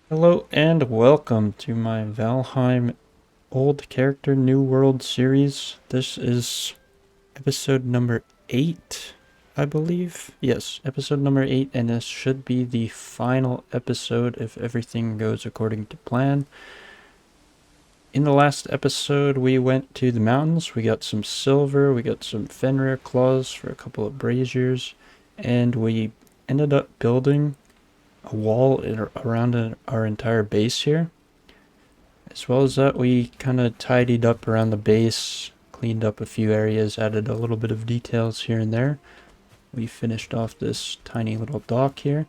Hello and welcome to my Valheim Old Character New World series. This is episode number 8, I believe. Yes, episode number 8, and this should be the final episode if everything goes according to plan. In the last episode, we went to the mountains. We got some silver, we got some Fenrir claws for a couple of braziers, and we ended up building a wall around our entire base here. As well as that, we kind of tidied up around the base, cleaned up a few areas, added a little bit of details here and there. We finished off this tiny little dock here.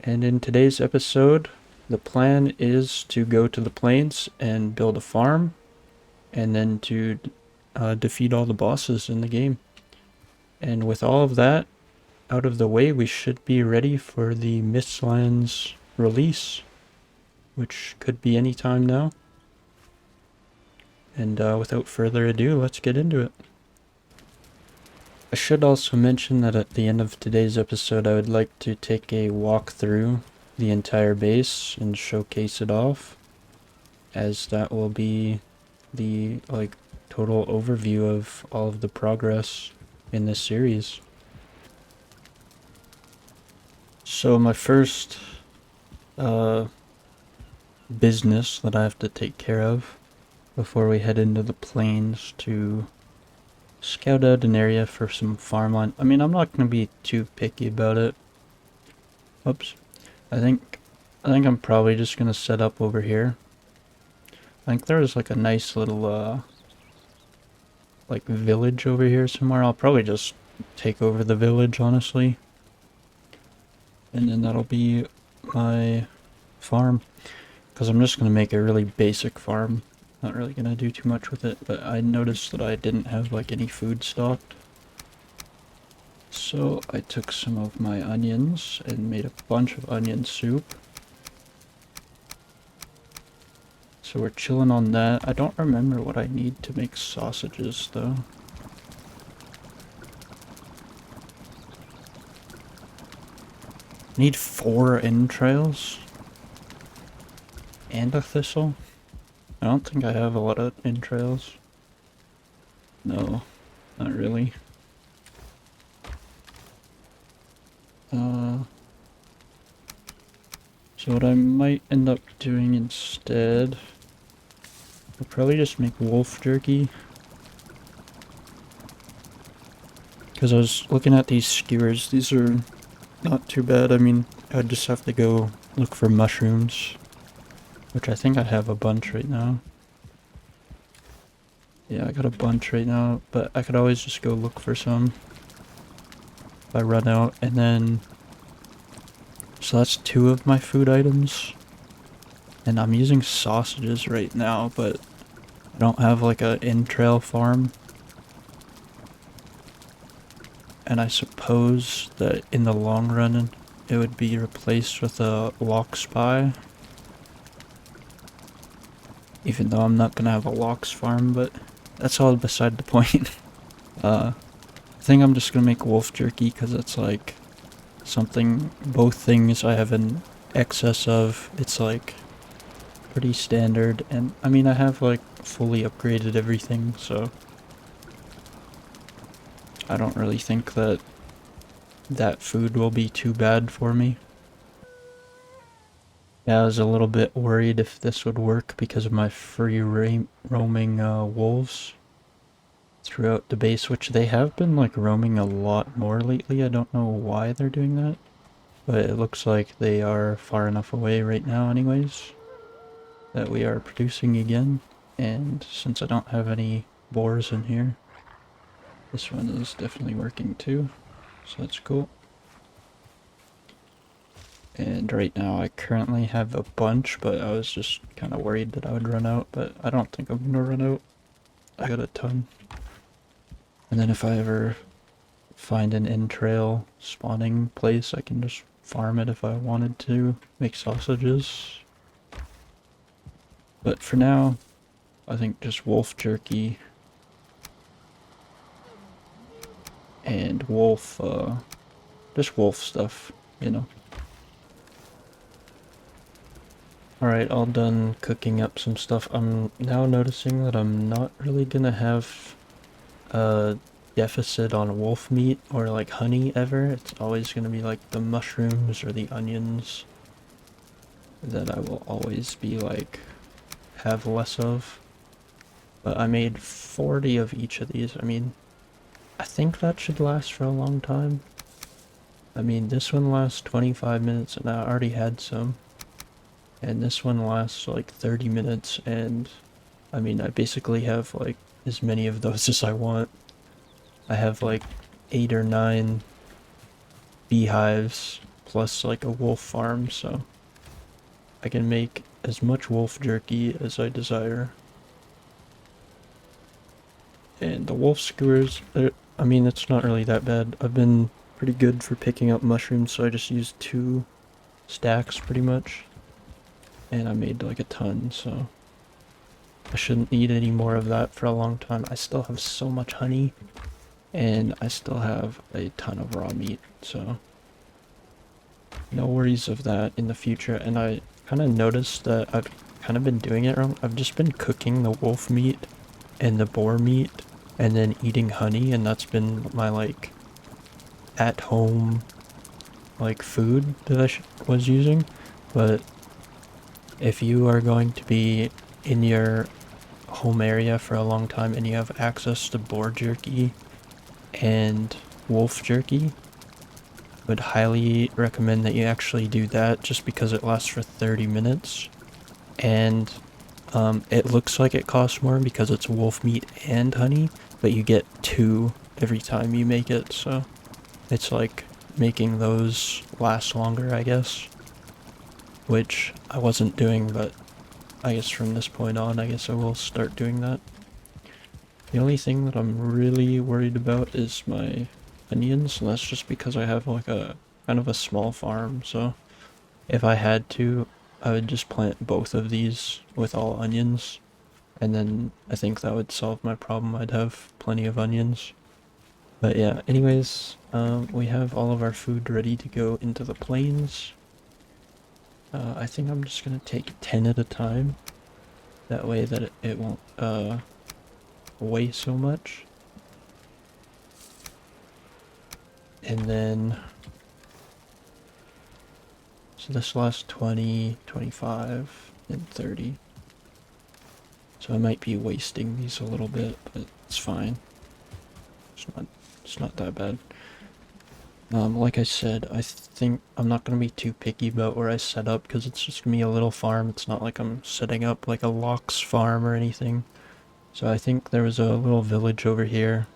And in today's episode, the plan is to go to the plains and build a farm, and then to defeat all the bosses in the game. And with all of that out of the way, we should be ready for the Mistlands release, which could be any time now. And without further ado, let's get into it. I should also mention that at the end of today's episode, I would like to take a walk through the entire base and showcase it off, as that will be the total overview of all of the progress in this series. So my first business that I have to take care of before we head into the plains to scout out an area for some farmland. I mean, I'm not going to be too picky about it. Oops. I think I'm probably just going to set up over here. I think there's like a nice little village over here somewhere. I'll probably just take over the village, honestly. And then that'll be my farm, because I'm just going to make a really basic farm. Not really gonna do too much with it, but I noticed that I didn't have any food stocked. So I took some of my onions and made a bunch of onion soup. So we're chilling on that. I don't remember what I need to make sausages though. I need 4 entrails and a thistle. I don't think I have a lot of entrails. No, not really. So what I might end up doing instead, I'll probably just make wolf jerky. Because I was looking at these skewers, these are not too bad. I mean, I'd just have to go look for mushrooms, which I think I have a bunch right now. Yeah, I got a bunch right now, but I could always just go look for some if I run out. And then, so that's 2 of my food items. And I'm using sausages right now, but I don't have like a entrail farm. And I suppose that in the long run, it would be replaced with a lox spy. Even though I'm not gonna have a lox farm, but that's all beside the point. I think I'm just gonna make wolf jerky because it's like something, both things I have an excess of. It's like pretty standard, and I mean I have like fully upgraded everything, so I don't really think that food will be too bad for me. Yeah, I was a little bit worried if this would work because of my free roaming wolves throughout the base, which they have been like roaming a lot more lately. I don't know why they're doing that, but it looks like they are far enough away right now anyways that we are producing again. And since I don't have any boars in here, this one is definitely working too, so that's cool. And right now I currently have a bunch, but I was just kind of worried that I would run out, but I don't think I'm gonna run out. I got a ton. And then if I ever find an entrail spawning place, I can just farm it if I wanted to make sausages. But for now, I think just wolf jerky and just wolf stuff, you know. Alright, all done cooking up some stuff. I'm now noticing that I'm not really gonna have a deficit on wolf meat or like honey ever. It's always gonna be like the mushrooms or the onions that I will always be like have less of. But I made 40 of each of these. I mean, I think that should last for a long time. I mean, this one lasts 25 minutes and I already had some. And this one lasts like 30 minutes and I mean, I basically have like as many of those as I want. I have like 8 or 9 beehives plus like a wolf farm, so I can make as much wolf jerky as I desire. And the wolf skewers, I mean, it's not really that bad. I've been pretty good for picking up mushrooms, so I just used 2 stacks pretty much. And I made like a ton, so I shouldn't need any more of that for a long time. I still have so much honey, and I still have a ton of raw meat, so no worries of that in the future. And I kind of noticed that I've kind of been doing it wrong. I've just been cooking the wolf meat and the boar meat and then eating honey, and that's been my like at home like food that I was using. But if you are going to be in your home area for a long time and you have access to boar jerky and wolf jerky, I would highly recommend that you actually do that just because it lasts for 30 minutes. And it looks like it costs more because it's wolf meat and honey, but you get 2 every time you make it, so it's like making those last longer, I guess. Which I wasn't doing, but I guess from this point on, I guess I will start doing that. The only thing that I'm really worried about is my onions, and that's just because I have like a kind of a small farm, so if I had to, I would just plant both of these with all onions, and then I think that would solve my problem. I'd have plenty of onions. But yeah, anyways, we have all of our food ready to go into the plains. I think I'm just gonna take 10 at a time. That way that it won't weigh so much. And then, so this lasts 20, 25, and 30. So I might be wasting these a little bit, but it's fine. It's not that bad. Like I said, I think I'm not gonna be too picky about where I set up because it's just gonna be a little farm. It's not like I'm setting up like a lox farm or anything. So I think there was a little village over here.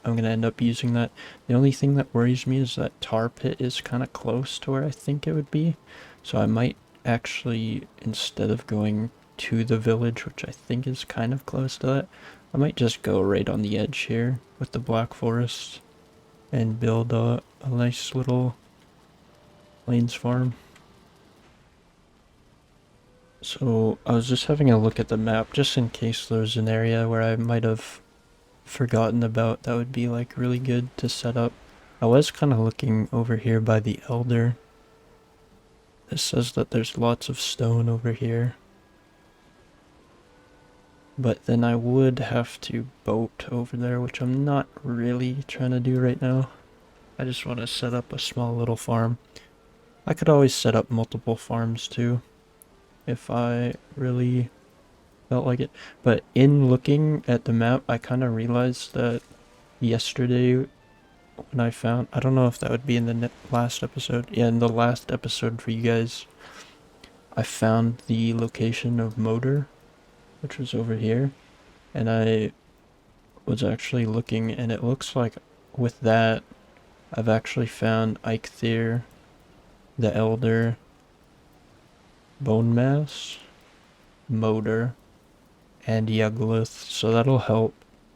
I'm gonna end up using that. The only thing that worries me is that tar pit is kind of close to where I think it would be. So I might actually, instead of going to the village, which I think is kind of close to that, I might just go right on the edge here with the black forest and build a nice little plains farm. So I was just having a look at the map just in case there's an area where I might have forgotten about that would be like really good to set up. I was kind of looking over here by the elder. It says that there's lots of stone over here. But then I would have to boat over there, which I'm not really trying to do right now. I just want to set up a small little farm. I could always set up multiple farms too, if I really felt like it. But in looking at the map, I kind of realized that yesterday when I found, I don't know if that would be in the last episode. Yeah, in the last episode for you guys, I found the location of Motor, which was over here. And I was actually looking, and it looks like with that, I've actually found Eikthyr, the Elder, Bone Mass, Motor, and Yugluth, so that'll help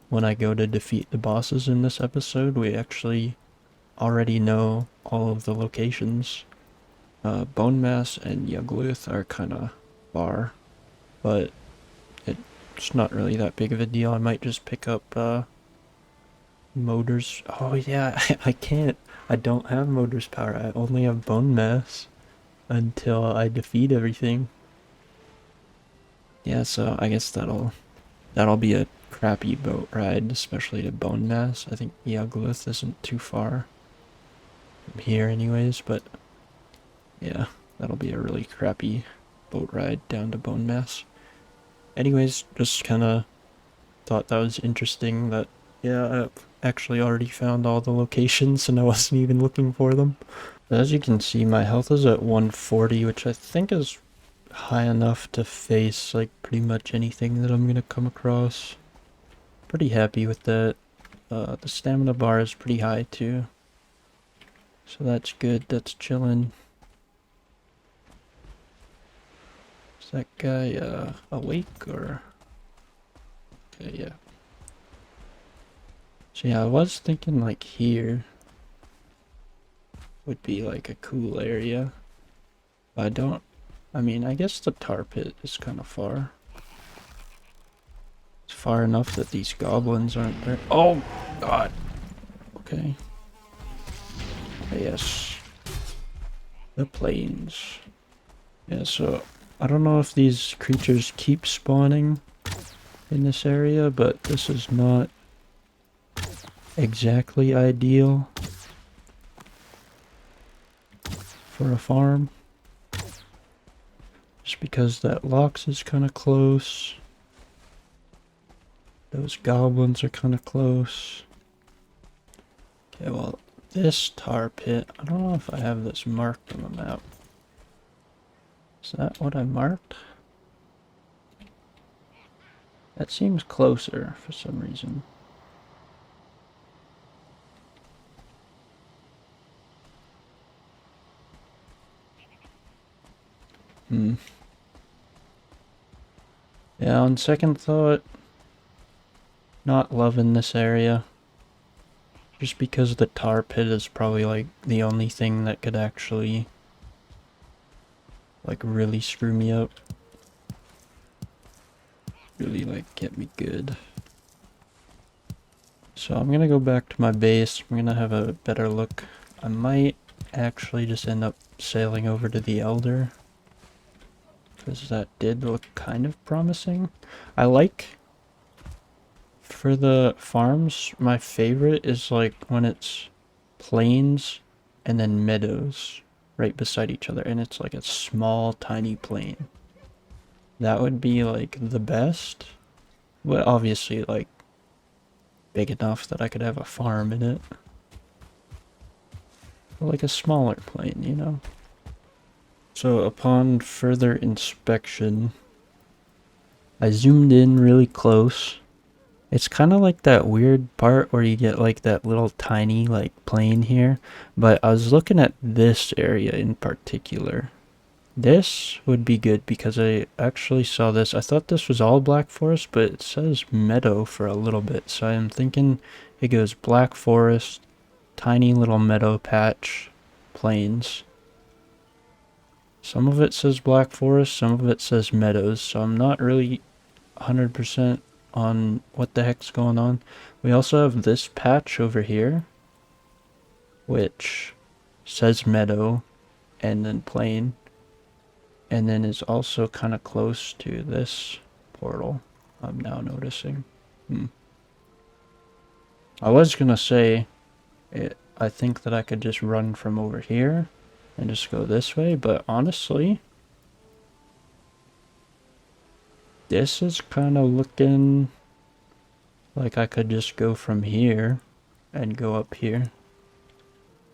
when I go to defeat the bosses in this episode. We actually already know all of the locations. Bone Mass and Yugluth are kind of far, but it's not really that big of a deal. I might just pick up Motors. Oh yeah, I can't. I don't have Motors power. I only have Bone Mass until I defeat everything. Yeah, so I guess that'll be a crappy boat ride, especially to Bone Mass. I think Yugluth isn't too far from here anyways, but yeah, that'll be a really crappy boat ride down to Bone Mass. Anyways, just kind of thought that was interesting that, yeah, I've actually already found all the locations and I wasn't even looking for them. As you can see, my health is at 140, which I think is high enough to face like pretty much anything that I'm gonna come across. Pretty happy with that. The stamina bar is pretty high too. So that's good, that's chilling. Is that guy awake or? Okay, yeah. So yeah, I was thinking like here would be like a cool area. But I mean, I guess the tar pit is kind of far. It's far enough that these goblins aren't there. Oh, God. Okay. Yes. The plains. Yeah, so I don't know if these creatures keep spawning in this area, but this is not exactly ideal for a farm. Just because that locks is kind of close. Those goblins are kind of close. Okay, well, this tar pit, I don't know if I have this marked on the map. Is that what I marked? That seems closer for some reason. Yeah, on second thought, not loving this area. Just because the tar pit is probably like the only thing that could actually like really screw me up. Really like get me good. So I'm gonna go back to my base. I'm gonna have a better look. I might actually just end up sailing over to the Elder, because that did look kind of promising. I like, for the farms, my favorite is like when it's plains and then meadows right beside each other, and it's like a small tiny plain. That would be like the best, but obviously like big enough that I could have a farm in it. But like a smaller plain, you know? So upon further inspection, I zoomed in really close. It's kind of like that weird part where you get like that little tiny like plain here, but I was looking at this area in particular. This would be good because I actually saw this. I thought this was all Black Forest, but it says meadow for a little bit, so I'm thinking it goes Black Forest, tiny little meadow patch, plains. Some of it says Black Forest, some of it says meadows, so I'm not really 100% on what the heck's going on. We also have this patch over here, which says meadow and then plain, and then is also kind of close to this portal, I'm now noticing. I was gonna say, I think that I could just run from over here and just go this way, but honestly, this is kind of looking like I could just go from here and go up here.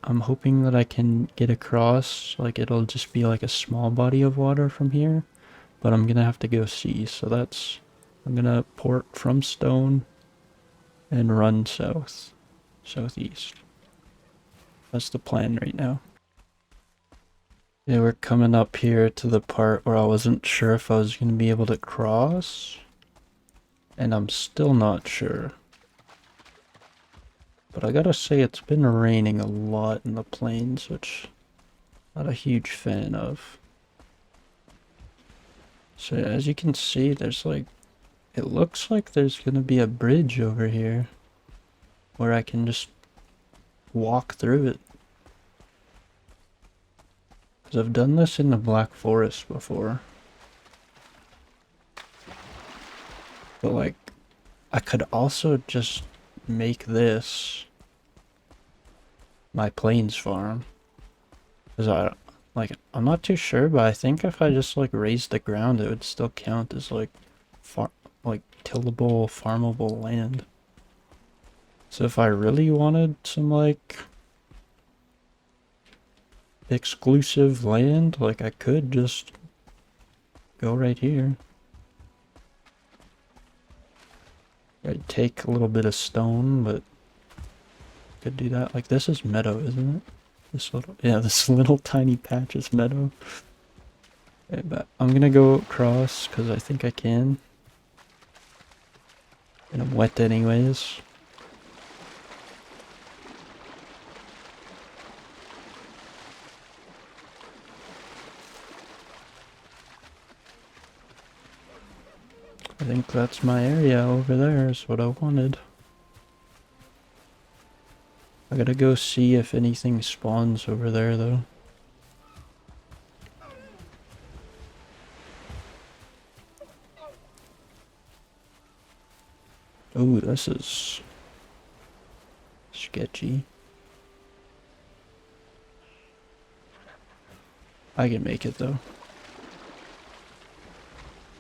I'm hoping that I can get across, like it'll just be like a small body of water from here, but I'm gonna have to go see, so I'm gonna port from stone and run southeast. That's the plan right now. Yeah, we're coming up here to the part where I wasn't sure if I was gonna be able to cross, and I'm still not sure. But I gotta say, it's been raining a lot in the plains, which I'm not a huge fan of. So as you can see, there's like, it looks like there's gonna be a bridge over here where I can just walk through it. Because I've done this in the Black Forest before. But like, I could also just make this my plains farm. Cause I'm not too sure, but I think if I just like raise the ground, it would still count as like like tillable, farmable land. So if I really wanted some like exclusive land, like I could just go right here. I'd take a little bit of stone, but could do that. Like this is meadow, isn't it? This little tiny patch is meadow. Okay, but I'm gonna go across because I think I can. And I'm wet anyways. I think that's my area over there is what I wanted. I gotta go see if anything spawns over there though. Oh, this is sketchy. I can make it though.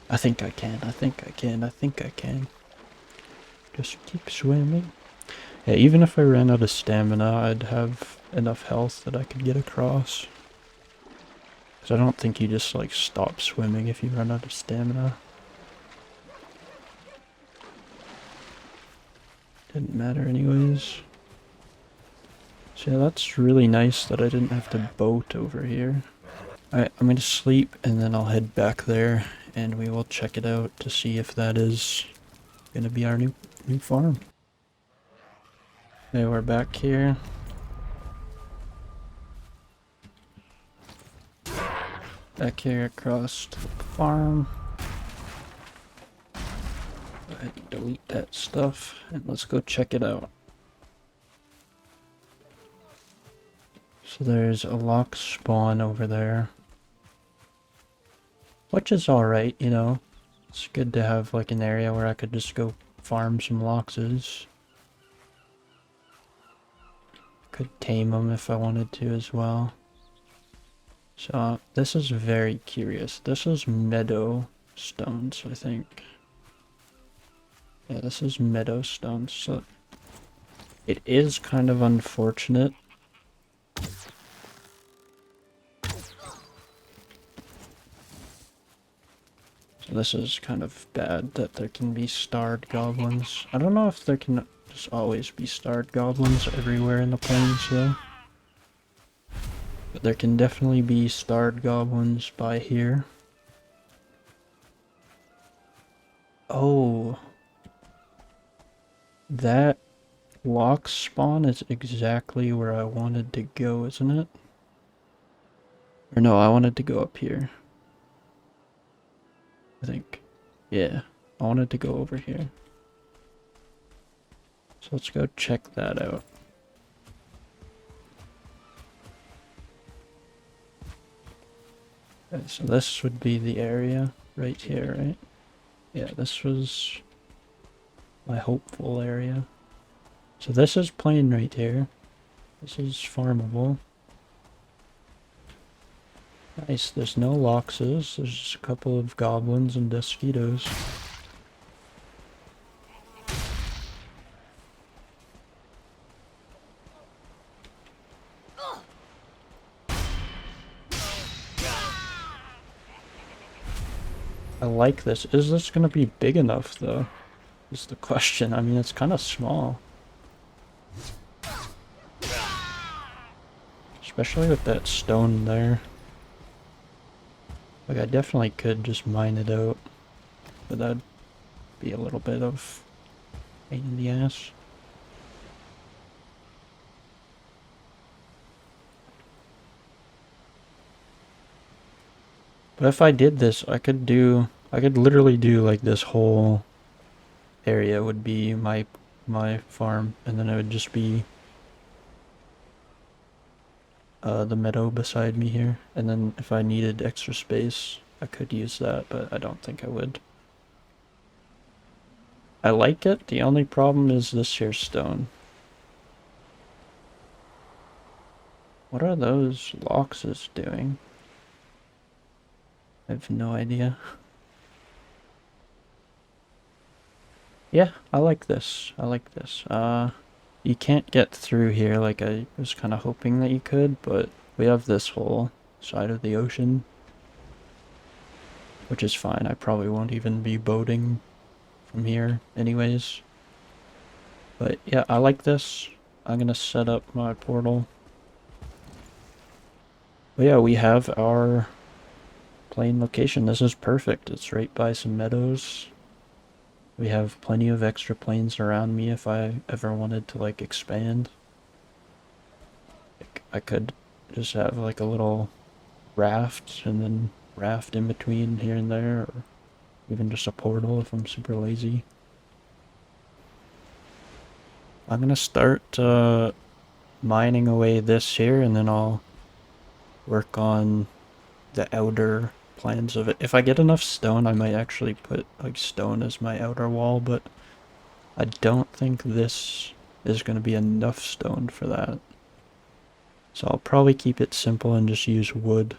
I think I can, I think I can, I think I can. Just keep swimming. Yeah, even if I ran out of stamina, I'd have enough health that I could get across. Because I don't think you just like stop swimming if you run out of stamina. Didn't matter anyways. So yeah, that's really nice that I didn't have to boat over here. Alright, I'm gonna sleep and then I'll head back there and we will check it out to see if that is gonna be our new farm. Okay, we're back here. Back here across to the farm. Go ahead and delete that stuff and let's go check it out. So there's a lock spawn over there. Which is alright, you know. It's good to have like an area where I could just go farm some loxes. Could tame them if I wanted to as well. So this is very curious. This is meadow stones, I think. Yeah, this is meadow stones. So it is kind of unfortunate. So this is kind of bad that there can be starred goblins. I don't know if there can just always be starred goblins everywhere in the plains though. But there can definitely be starred goblins by here. Oh. That lock spawn is exactly where I wanted to go, isn't it? Or no, I wanted to go up here. I think. Yeah, I wanted to go over here. So let's go check that out. Okay, so this would be the area right here, right? Yeah, this was my hopeful area. So this is plain right here. This is farmable. Nice, there's no loxes. There's just a couple of goblins and mosquitoes. I like this. Is this gonna be big enough though? Is the question. I mean, it's kind of small. Especially with that stone there. Like, I definitely could just mine it out. But that'd be a little bit of pain in the ass. But if I did this, I could literally do like this whole area would be my farm, and then it would just be the meadow beside me here. And then if I needed extra space, I could use that, but I don't think I would. I like it. The only problem is this here stone. What are those loxes doing? I have no idea. Yeah, I like this. I like this. You can't get through here like I was kind of hoping that you could, but we have this whole side of the ocean, which is fine. I probably won't even be boating from here anyways. But yeah, I like this. I'm gonna set up my portal. But yeah, we have our plane location. This is perfect. It's right by some meadows. We have plenty of extra planes around me if I ever wanted to like expand. I could just have like a little raft and then raft in between here and there, or even just a portal if I'm super lazy. I'm gonna start mining away this here, and then I'll work on the outer plans of it. If I get enough stone, I might actually put like stone as my outer wall, but I don't think this is going to be enough stone for that. So I'll probably keep it simple and just use wood.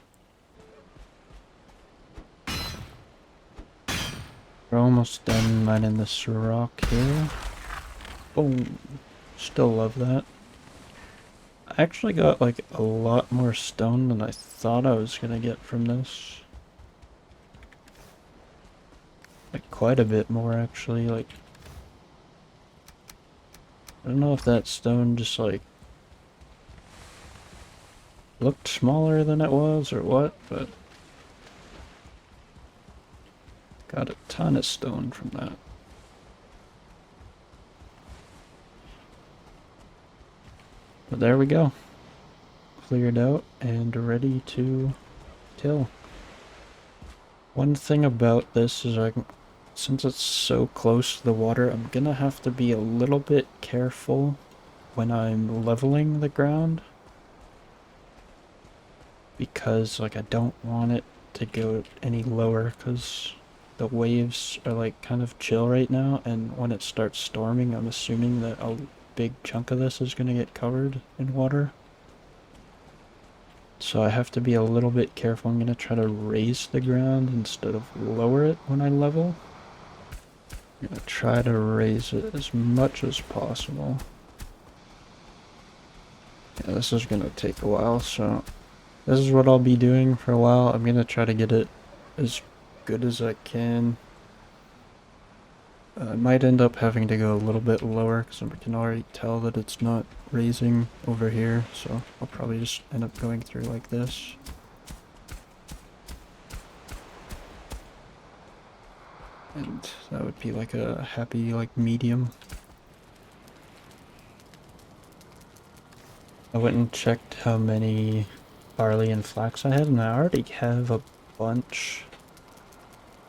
We're almost done mining this rock here. Boom. Still love that. I actually got like a lot more stone than I thought I was going to get from this. Like quite a bit more actually. Like, I don't know if that stone just like looked smaller than it was or what, but got a ton of stone from that. But there we go. Cleared out and ready to till. One thing about this is since it's so close to the water, I'm gonna have to be a little bit careful when I'm leveling the ground. Because like I don't want it to go any lower because the waves are like kind of chill right now, and when it starts storming I'm assuming that a big chunk of this is going to get covered in water. So I have to be a little bit careful. I'm going to try to raise the ground instead of lower it when I level. I'm going to try to raise it as much as possible. Yeah, this is going to take a while, so this is what I'll be doing for a while. I'm going to try to get it as good as I can. I might end up having to go a little bit lower because I can already tell that it's not raising over here, so I'll probably just end up going through like this. And that would be like a happy like medium. I went and checked how many barley and flax I had, and I already have a bunch.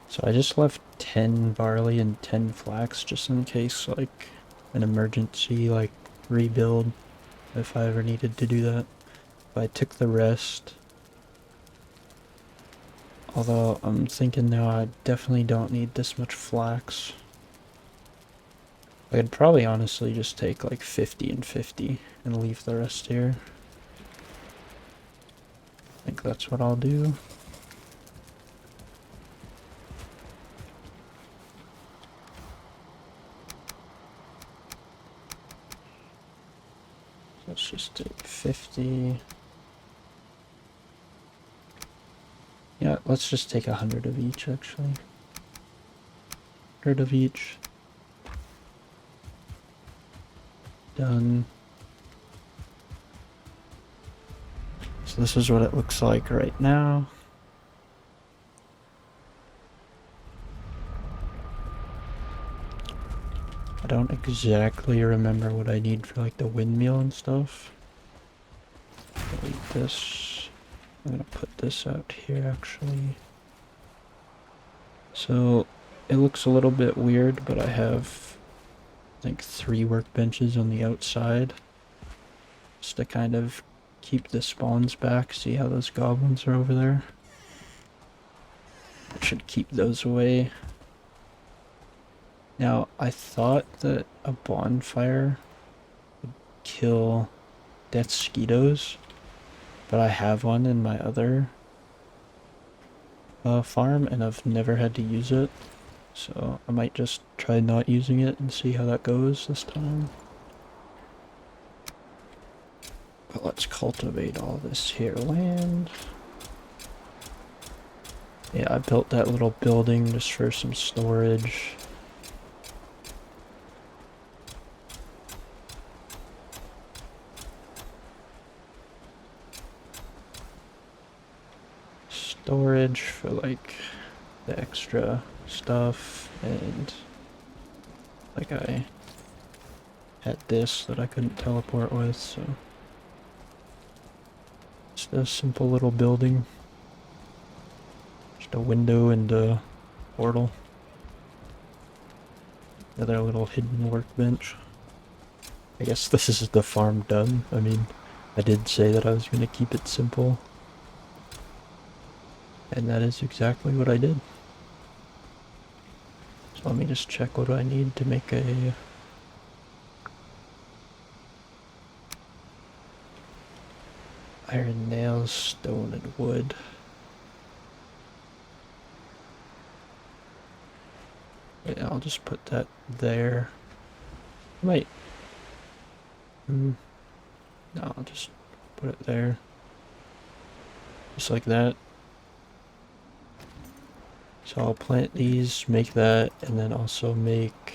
So I just left 10 barley and 10 flax just in case, like, an emergency, like, rebuild, if I ever needed to do that. But I took the rest. Although I'm thinking now I definitely don't need this much flax. I could probably honestly just take like 50 and 50 and leave the rest here. I think that's what I'll do. Let's just take 50. Yeah, let's just take 100 of each, actually. 100 of each. Done. So this is what it looks like right now. I don't exactly remember what I need for like the windmill and stuff. Delete this. I'm gonna put this out here actually. So it looks a little bit weird, but I have I think 3 workbenches on the outside just to kind of keep the spawns back. See how those goblins are over there? I should keep those away. Now, I thought that a bonfire would kill death mosquitoes, but I have one in my other farm, and I've never had to use it. So I might just try not using it and see how that goes this time. But let's cultivate all this here land. Yeah, I built that little building just for some storage. Storage for like the extra stuff, and like I had this that I couldn't teleport with, so just a simple little building. Just a window and a portal. Another little hidden workbench. I guess this is the farm done. I mean, I did say that I was going to keep it simple. And that is exactly what I did. So let me just check what I need to make a... iron nails, stone, and wood. Yeah, I'll just put that there. I might... no, I'll just put it there. Just like that. So I'll plant these, make that, and then also make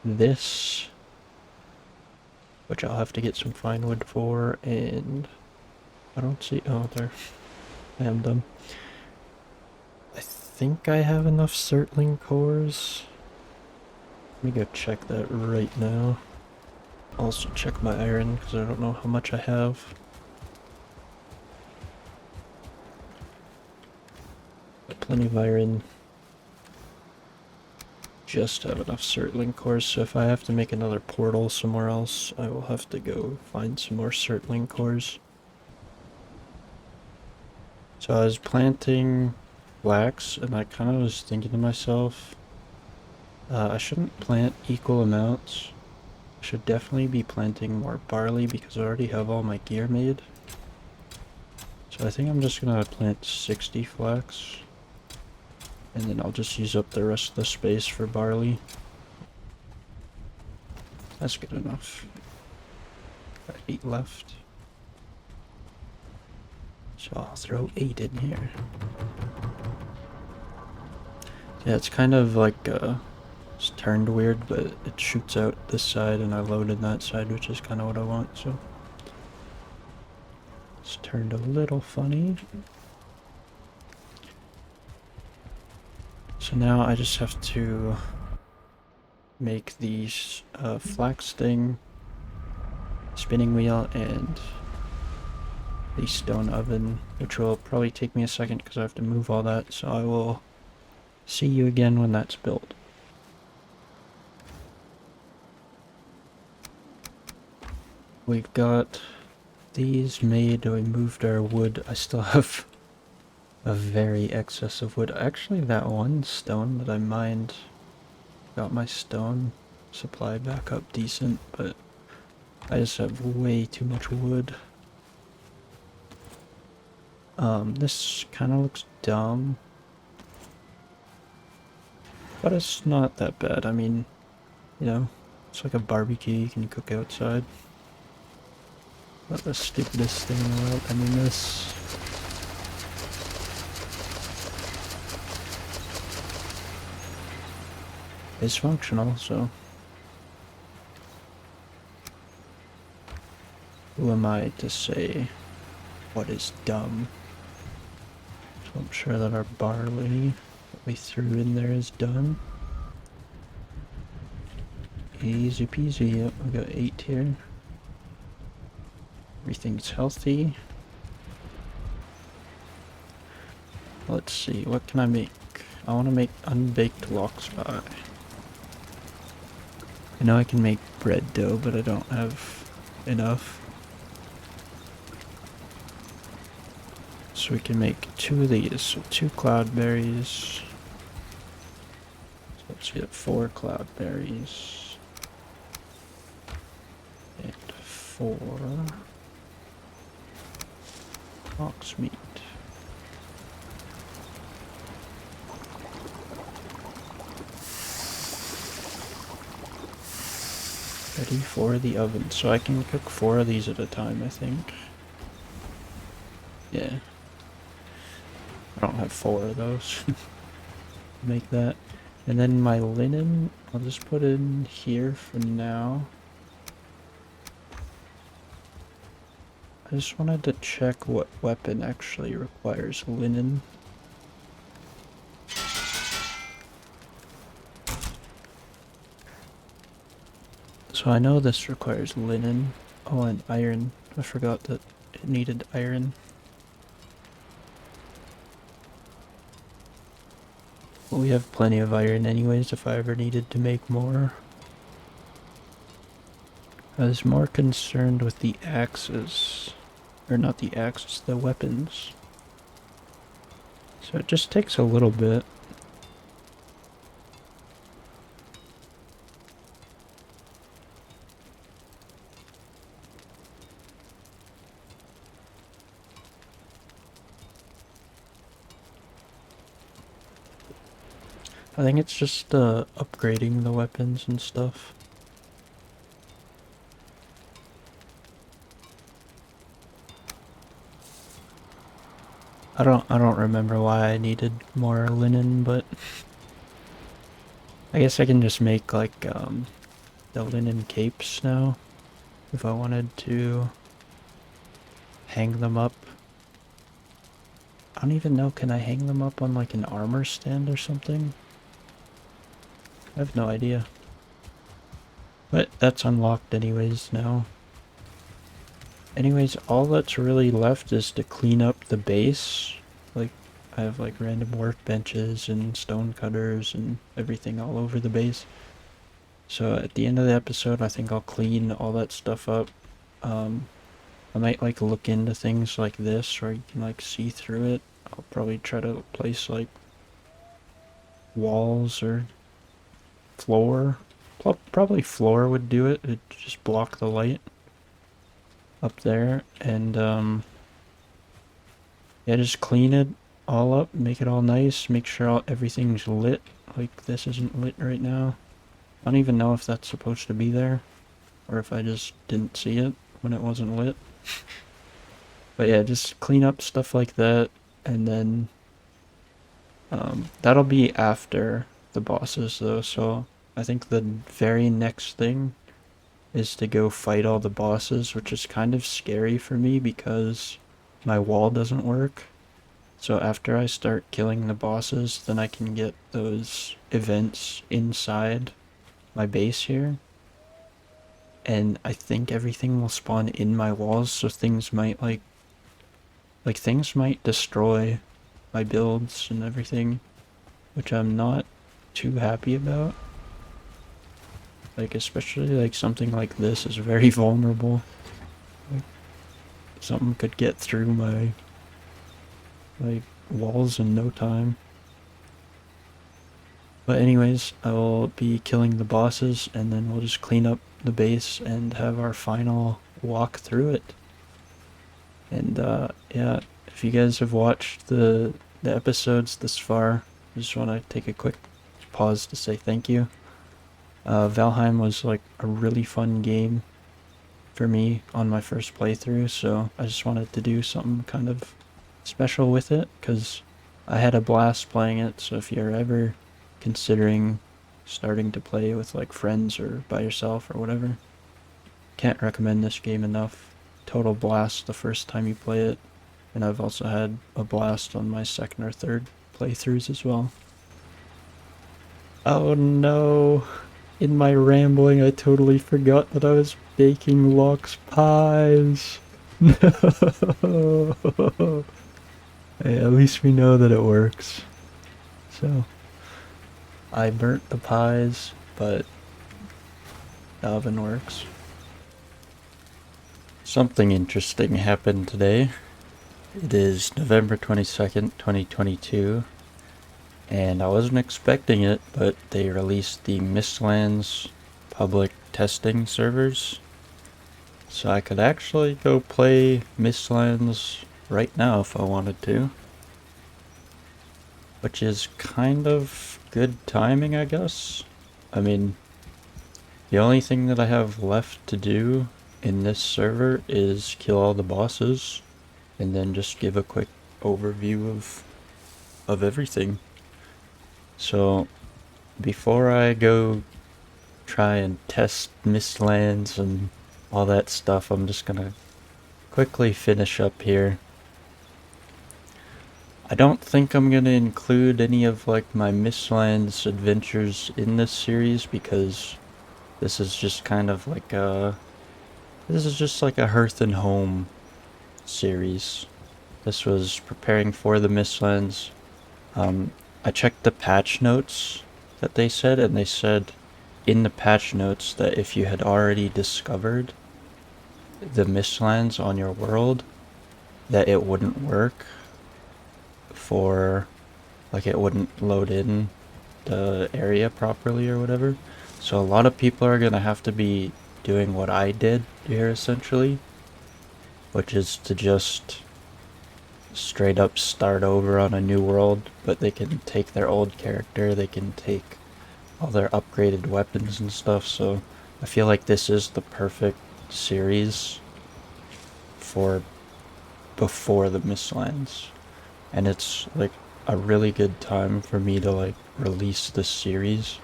this, which I'll have to get some fine wood for, and I don't see... oh, there. I am done. I think I have enough Surtling cores. Let me go check that right now. Also check my iron, because I don't know how much I have. Got plenty of iron. Just have enough Surtling cores, so if I have to make another portal somewhere else, I will have to go find some more Surtling cores. So I was planting flax, and I kind of was thinking to myself, I shouldn't plant equal amounts. I should definitely be planting more barley because I already have all my gear made. So I think I'm just gonna plant 60 flax. And then I'll just use up the rest of the space for barley. That's good enough. Got 8 left. So I'll throw 8 in here. Yeah, it's kind of like, it's turned weird, but it shoots out this side and I loaded that side, which is kind of what I want, so. It's turned a little funny. So now I just have to make these flax thing, spinning wheel, and the stone oven, which will probably take me a second because I have to move all that, so I will see you again when that's built. We've got these made, we moved our wood. I still have a very excess of wood. Actually, that one stone that I mined got my stone supply back up decent, but I just have way too much wood. This kind of looks dumb, but it's not that bad. I mean, you know, it's like a barbecue you can cook outside. Not the stupidest thing in the world. I mean, this... is functional, so... who am I to say what is dumb? So I'm sure that our barley that we threw in there is done. Easy peasy. Yep, we got 8 here. Everything's healthy. Let's see, what can I make? I want to make unbaked lox pie. I know I can make bread dough, but I don't have enough. So we can make 2 of these. So 2 cloudberries. So Let's get 4 cloudberries. And 4 ox meat. Ready for the oven. So I can cook 4 of these at a time, I think. Yeah. I don't have 4 of those. Make that. And then my linen, I'll just put in here for now. I just wanted to check what weapon actually requires linen. So I know this requires linen. Oh, and iron. I forgot that it needed iron. Well, we have plenty of iron anyways if I ever needed to make more. I was more concerned with the axes. Or not the axes, the weapons. So it just takes a little bit. I think it's just upgrading the weapons and stuff. I don't remember why I needed more linen, but I guess I can just make like the linen capes now if I wanted to hang them up. I don't even know, can I hang them up on like an armor stand or something? I have no idea. But that's unlocked anyways now. Anyways, all that's really left is to clean up the base. Like, I have like random workbenches and stone cutters and everything all over the base. So at the end of the episode, I think I'll clean all that stuff up. I might like look into things like this where you can like see through it. I'll probably try to place like walls or floor. Probably floor would do it. It'd just block the light up there. And yeah, just clean it all up, make it all nice, make sure everything's lit. Like this isn't lit right now. I don't even know if that's supposed to be there or if I just didn't see it when it wasn't lit. But yeah, just clean up stuff like that, and then that'll be after the bosses though, so I think the very next thing is to go fight all the bosses, which is kind of scary for me because my wall doesn't work. So after I start killing the bosses, then I can get those events inside my base here. And I think everything will spawn in my walls, so things might like things might destroy my builds and everything, which I'm not too happy about. Like, especially like something like this is very vulnerable. Like, something could get through my like walls in no time. But anyways, I will be killing the bosses and then we'll just clean up the base and have our final walk through it. And yeah, if you guys have watched the episodes this far, I just want to take a quick pause to say thank you. Valheim was like a really fun game for me on my first playthrough, so I just wanted to do something kind of special with it because I had a blast playing it. So if you're ever considering starting to play with like friends or by yourself or whatever, can't recommend this game enough. Total blast the first time you play it, and I've also had a blast on my second or third playthroughs as well. Oh no, in my rambling I totally forgot that I was baking lox pies. No. Hey, at least we know that it works. So I burnt the pies, but the oven works. Something interesting happened today. It is November 22nd, 2022, and I wasn't expecting it, but they released the Mistlands public testing servers. So I could actually go play Mistlands right now if I wanted to. Which is kind of good timing, I guess. I mean, the only thing that I have left to do in this server is kill all the bosses and then just give a quick overview of everything. So before I go try and test Mistlands and all that stuff, I'm just gonna quickly finish up here. I don't think I'm gonna include any of like my Mistlands adventures in this series because this is just kind of like a hearth and home series. This was preparing for the Mistlands. I checked the patch notes that they said, and they said in the patch notes that if you had already discovered the Mistlands on your world, that it wouldn't work for, like, it wouldn't load in the area properly or whatever. So a lot of people are gonna have to be doing what I did here essentially, which is to just straight up start over on a new world, but they can take their old character, they can take all their upgraded weapons and stuff. So I feel like this is the perfect series for before the Mistlands, and it's like a really good time for me to like release this series.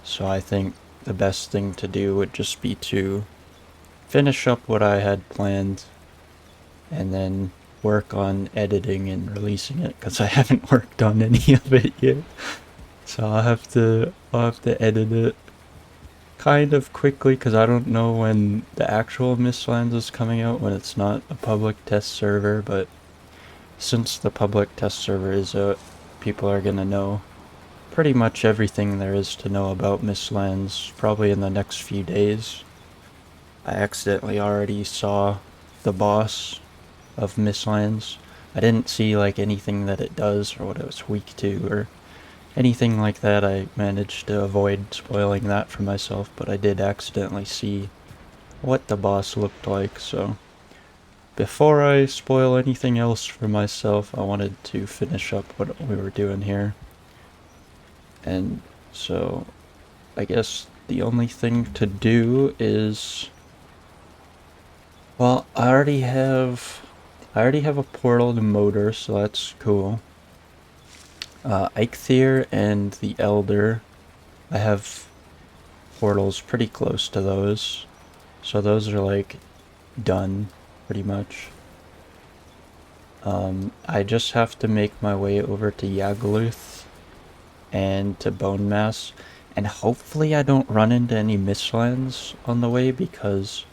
So I think the best thing to do would just be to finish up what I had planned and then work on editing and releasing it, because I haven't worked on any of it yet. So I'll have to edit it kind of quickly, because I don't know when the actual Mistlands is coming out, when it's not a public test server. But since the public test server is out, people are gonna know pretty much everything there is to know about Mistlands probably in the next few days. I accidentally already saw the boss of Mistlands. I didn't see like anything that it does or what it was weak to or anything like that. I managed to avoid spoiling that for myself, but I did accidentally see what the boss looked like. So before I spoil anything else for myself, I wanted to finish up what we were doing here. And so I guess the only thing to do is, well, I already have a portal to Moder, so that's cool. Eikthyr and the Elder, I have portals pretty close to those, so those are like done pretty much. I just have to make my way over to Yagluth and to Bone Mass, and hopefully I don't run into any Mistlands on the way, because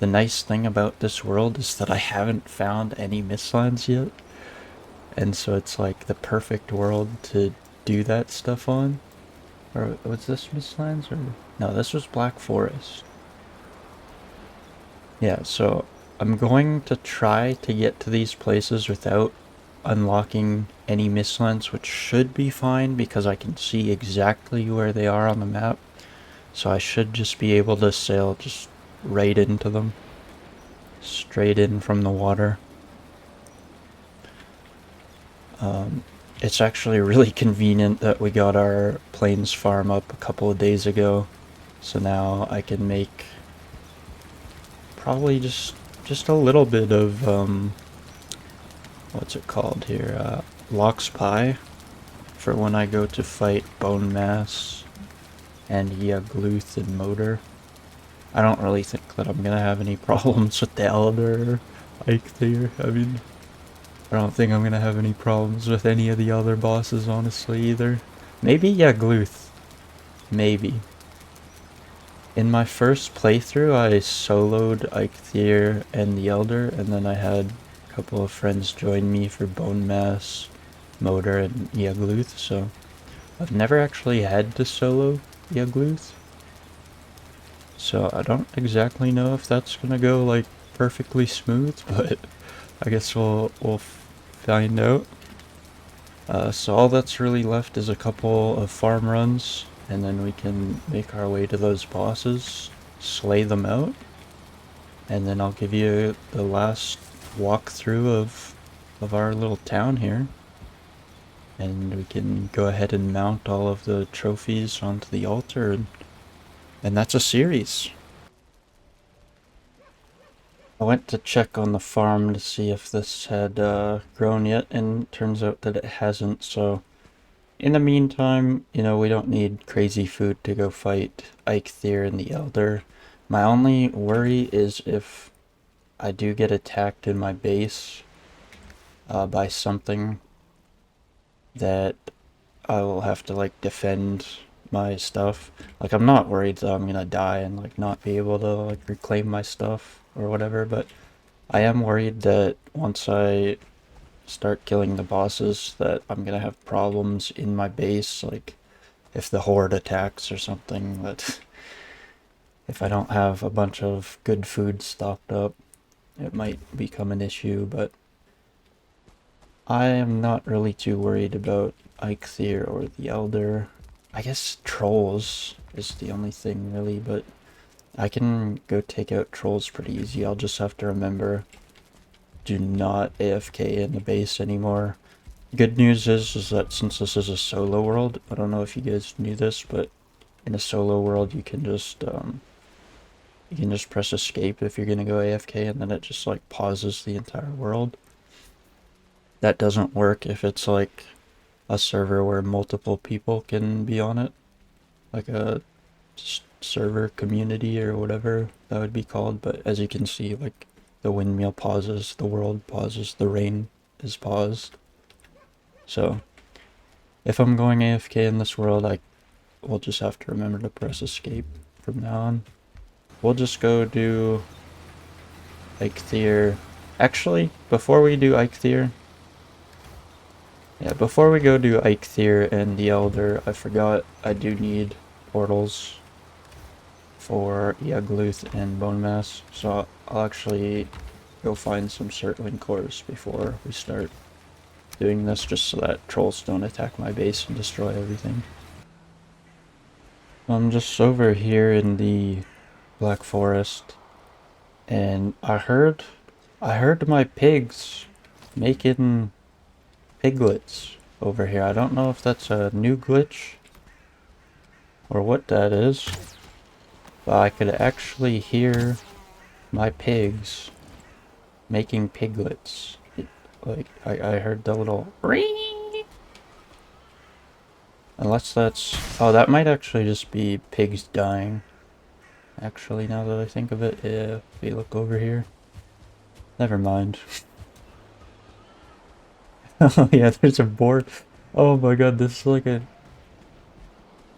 the nice thing about this world is that I haven't found any Mistlands yet. And so it's like the perfect world to do that stuff on. Or was this Mistlands? Or no, this was Black Forest. Yeah, so I'm going to try to get to these places without unlocking any Mistlands, which should be fine because I can see exactly where they are on the map. So I should just be able to sail just right into them. Straight in from the water. It's actually really convenient that we got our plains farm up a couple of days ago, so now I can make probably just a little bit of what's it called here, Lox Pie, for when I go to fight Bone Mass and Yagluth and Moder. I don't really think that I'm gonna have any problems with the Elder Eikthyr. I mean, I don't think I'm gonna have any problems with any of the other bosses, honestly, either. Maybe Yagluth. Maybe. In my first playthrough, I soloed Eikthyr and the Elder, and then I had a couple of friends join me for Bone Mass, Moder, and Yagluth, so I've never actually had to solo Yagluth. So I don't exactly know if that's gonna go like perfectly smooth, but I guess we'll find out. So all that's really left is a couple of farm runs, and then we can make our way to those bosses, slay them out, and then I'll give you the last walkthrough of our little town here. And we can go ahead and mount all of the trophies onto the altar, and that's a series. I went to check on the farm to see if this had grown yet, and turns out that it hasn't, so in the meantime, you know, we don't need crazy food to go fight Eikthyr and the Elder. My only worry is if I do get attacked in my base by something, that I will have to like defend my stuff. Like, I'm not worried that I'm gonna die and like not be able to like reclaim my stuff or whatever, but I am worried that once I start killing the bosses that I'm gonna have problems in my base, like if the horde attacks or something, that if I don't have a bunch of good food stocked up, it might become an issue, but I am not really too worried about Eikthyr or the Elder. I guess trolls is the only thing really, but I can go take out trolls pretty easy. I'll just have to remember, do not AFK in the base anymore. Good news is that since this is a solo world, I don't know if you guys knew this, but in a solo world you can just press escape if you're gonna go AFK, and then it just like pauses the entire world. That doesn't work if it's like a server where multiple people can be on it, like a server community or whatever that would be called. But as you can see, like the windmill pauses, the world pauses, the rain is paused. So if I'm going AFK in this world, I will just have to remember to press escape from now on. We'll just go do Eikthyr. Actually, before we do Eikthyr, before we go do Eikthyr and the Elder, I forgot I do need portals for Yagluth and Bone Mass, so I'll actually go find some circling cores before we start doing this, just so that trolls don't attack my base and destroy everything. I'm just over here in the Black Forest, and I heard my pigs making piglets over here. I don't know if that's a new glitch or what that is, but I could actually hear my pigs making piglets. Like, I heard the little ring. Unless that's... oh, that might actually just be pigs dying. Actually, now that I think of it, yeah, if you look over here. Never mind. Oh yeah, there's a boar. Oh my god, this is like a...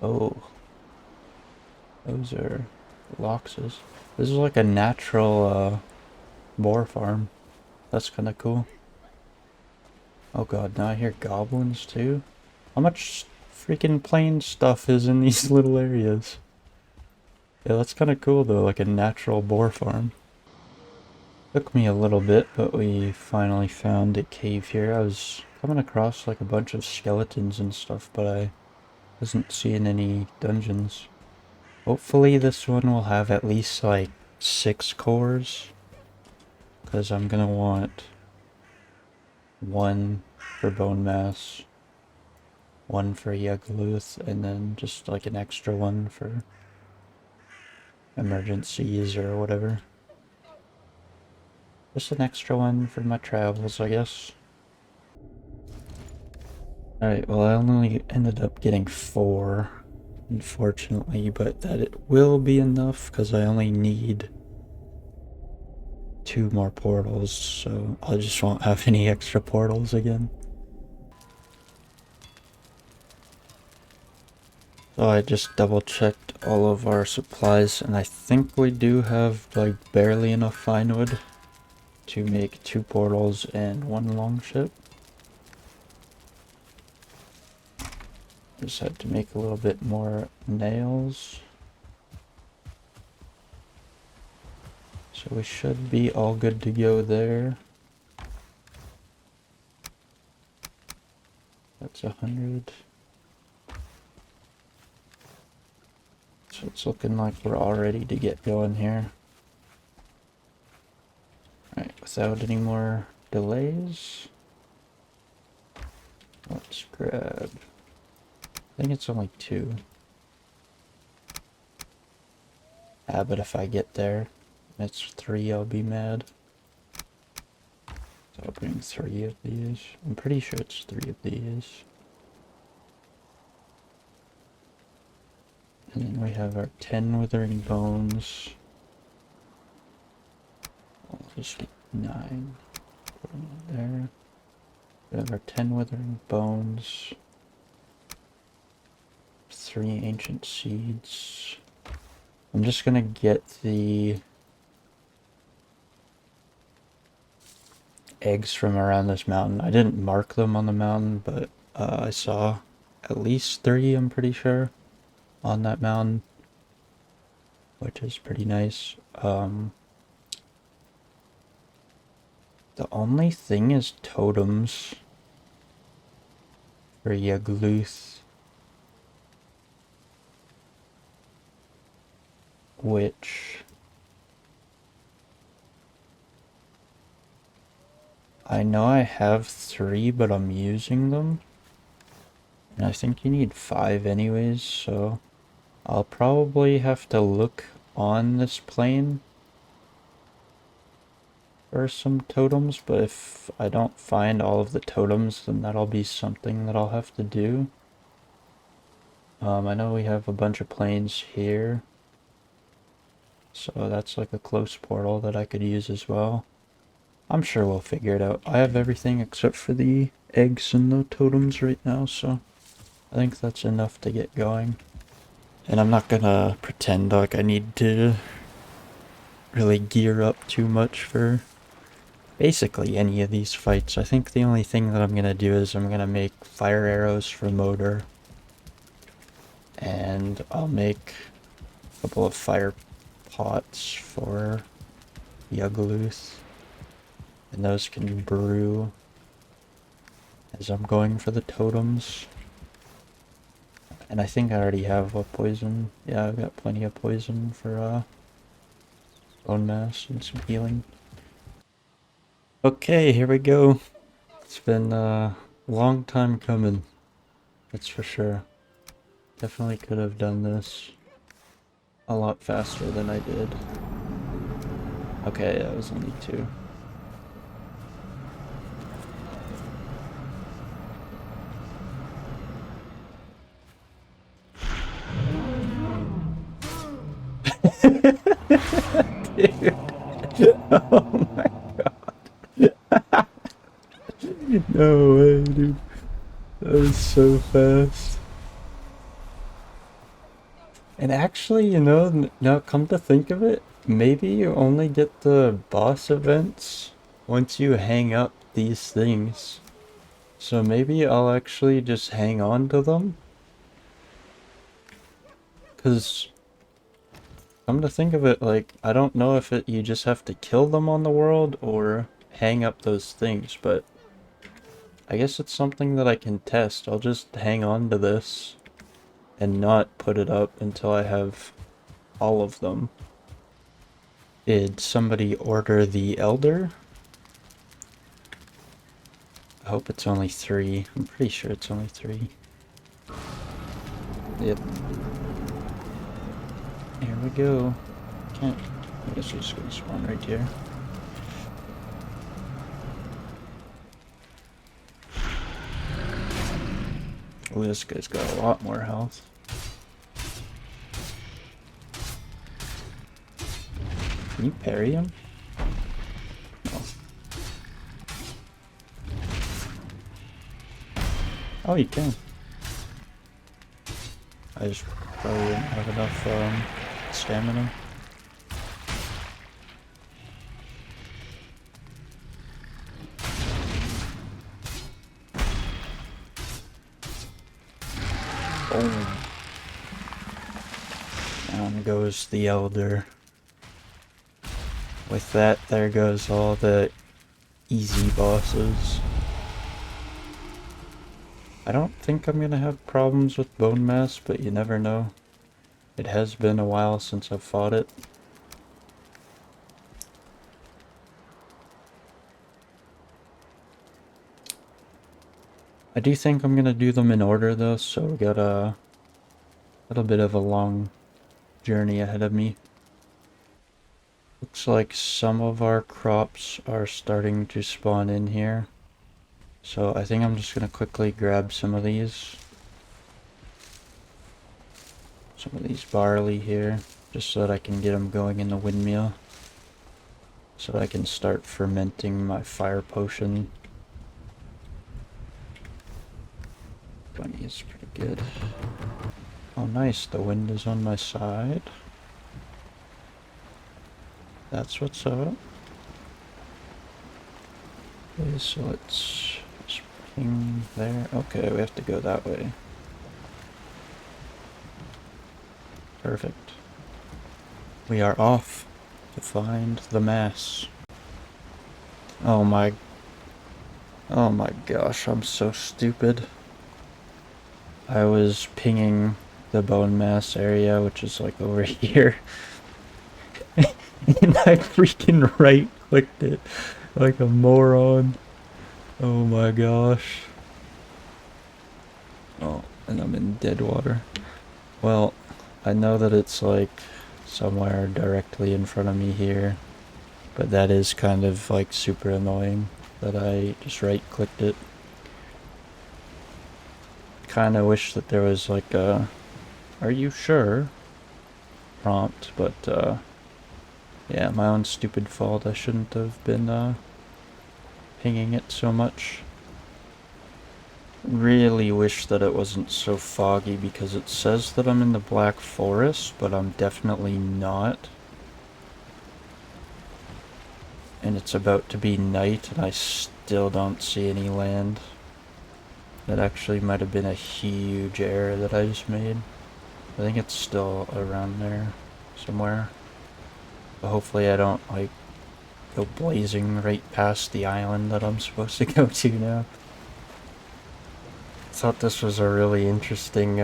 oh. Those are loxes. This is like a natural boar farm. That's kind of cool. Oh god, now I hear goblins too. How much freaking plain stuff is in these little areas? Yeah, that's kind of cool though, like a natural boar farm. Took me a little bit, but we finally found a cave here. I was coming across like a bunch of skeletons and stuff, but I wasn't seeing any dungeons. Hopefully this one will have at least like 6 cores, because I'm gonna want 1 for bone mass, 1 for Yagluth, and then just like an extra one for emergencies or whatever. Just an extra one for my travels, I guess. Alright, well I only ended up getting 4, unfortunately, but that it will be enough because I only need 2 more portals, so I just won't have any extra portals again. So I just double checked all of our supplies, and I think we do have like barely enough fine wood to make 2 portals and 1 longship. Just had to make a little bit more nails. So we should be all good to go there. That's 100. So it's looking like we're all ready to get going here. Alright, without any more delays, let's grab... I think it's only 2. Ah, but if I get there, it's 3, I'll be mad. So I'll bring 3 of these. I'm pretty sure it's 3 of these. And then we have our 10 withering bones. I'll just get 9. Put them in there. We have our 10 withering bones. 3 ancient seeds. I'm just gonna get the eggs from around this mountain. I didn't mark them on the mountain, but I saw at least 3, I'm pretty sure, on that mountain, which is pretty nice. The only thing is totems for Yagluth, which I know I have 3, but I'm using them. And I think you need 5 anyways, so I'll probably have to look on this plane for some totems, but if I don't find all of the totems, then that'll be something that I'll have to do. I know we have a bunch of planes here, so that's like a close portal that I could use as well. I'm sure we'll figure it out. I have everything except for the eggs and the totems right now, so I think that's enough to get going. And I'm not gonna pretend like I need to really gear up too much for basically any of these fights. I think the only thing that I'm gonna do is I'm gonna make fire arrows for Motor. And I'll make a couple of fire pots for Yugluth. And those can brew as I'm going for the totems. And I think I already have a poison. Yeah, I've got plenty of poison for bone mass and some healing. Okay, here we go. It's been a long time coming, that's for sure. Definitely could have done this a lot faster than I did. Okay, that was only 2. Dude. Oh my god. No way, dude. That was so fast. And actually, you know, now come to think of it, maybe you only get the boss events once you hang up these things. So maybe I'll actually just hang on to them. Because, come to think of it, like, I don't know if you just have to kill them on the world or hang up those things, but I guess it's something that I can test. I'll just hang on to this and not put it up until I have all of them. Did somebody order the Elder? I hope it's only 3. I'm pretty sure it's only 3. Yep. Here we go. Can't. I guess we're just gonna spawn right here. Oh, this guy's got a lot more health. Can you parry him? No. Oh, you can. I just probably didn't have enough stamina. Boom. Down goes the Elder. With that, there goes all the easy bosses. I don't think I'm gonna have problems with bone mass, but you never know. It has been a while since I've fought it. I do think I'm gonna do them in order though, so we got a little bit of a long journey ahead of me. Looks like some of our crops are starting to spawn in here. So I think I'm just gonna quickly grab some of these. Some of these barley here, just so that I can get them going in the windmill. So that I can start fermenting my fire potion. 20 is pretty good. Oh nice, the wind is on my side. That's what's up. Okay, so let's just ping there. Okay, we have to go that way. Perfect. We are off to find the mass. Oh my gosh, I'm so stupid. I was pinging the bone mass area, which is like over here. And I freaking right clicked it like a moron. Oh my gosh. Oh, and I'm in dead water. Well, I know that it's like somewhere directly in front of me here, but that is kind of like super annoying that I just right clicked it. Kind of wish that there was like a "Are you sure?" prompt, but yeah, my own stupid fault. I shouldn't have been pinging it so much. Really wish that it wasn't so foggy because it says that I'm in the Black Forest, but I'm definitely not. And it's about to be night and I still don't see any land. That actually might have been a huge error that I just made. I think it's still around there somewhere. But hopefully I don't like go blazing right past the island that I'm supposed to go to now. Thought this was a really interesting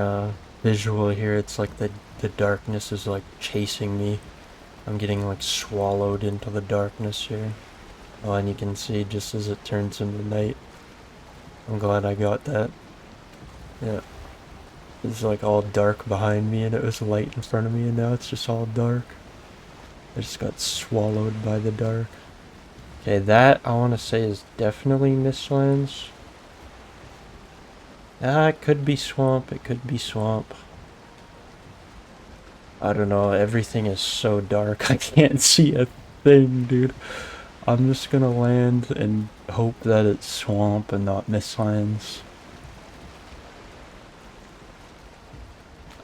visual here. It's like the darkness is like chasing me. I'm getting like swallowed into the darkness here. Oh, and you can see just as it turns into night. I'm glad I got that. Yeah. It's like all dark behind me and it was light in front of me and now it's just all dark. I just got swallowed by the dark. Okay, that I want to say is definitely Mistlands. Ah, it could be swamp, it could be swamp. I don't know, everything is so dark, I can't see a thing, dude. I'm just gonna land and hope that it's swamp and not Mistlands.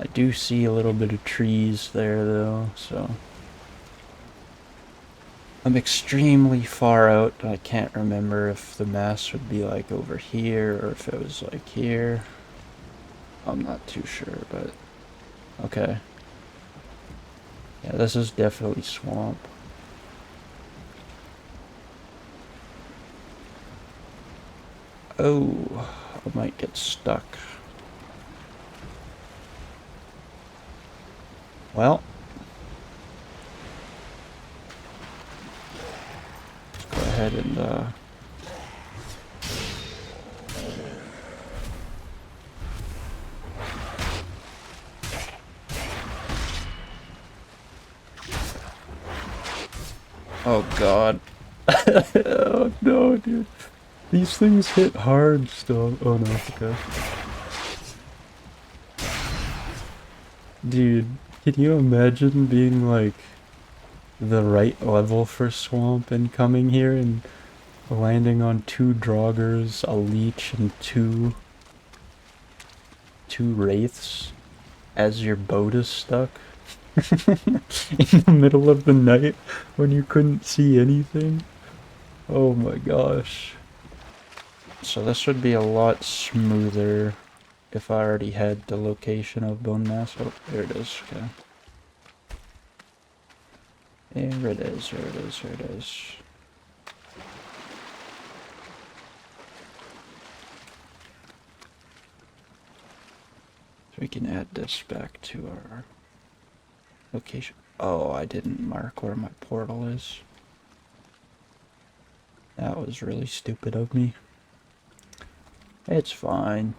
I do see a little bit of trees there though, so... I'm extremely far out. I can't remember if the mass would be like over here or if it was like here. I'm not too sure, but okay. Yeah, this is definitely swamp. Oh, I might get stuck. Well, let's go ahead and oh god. Oh no, dude. These things hit hard still. Oh no, okay. Dude, can you imagine being like the right level for swamp and coming here and landing on 2 draugrs, a leech, and two wraiths as your boat is stuck in the middle of the night when you couldn't see anything? Oh my gosh. So this would be a lot smoother if I already had the location of bone mass. Oh, there it is. Okay. There it is, there it is, there it is. So we can add this back to our location. Oh, I didn't mark where my portal is. That was really stupid of me. It's fine.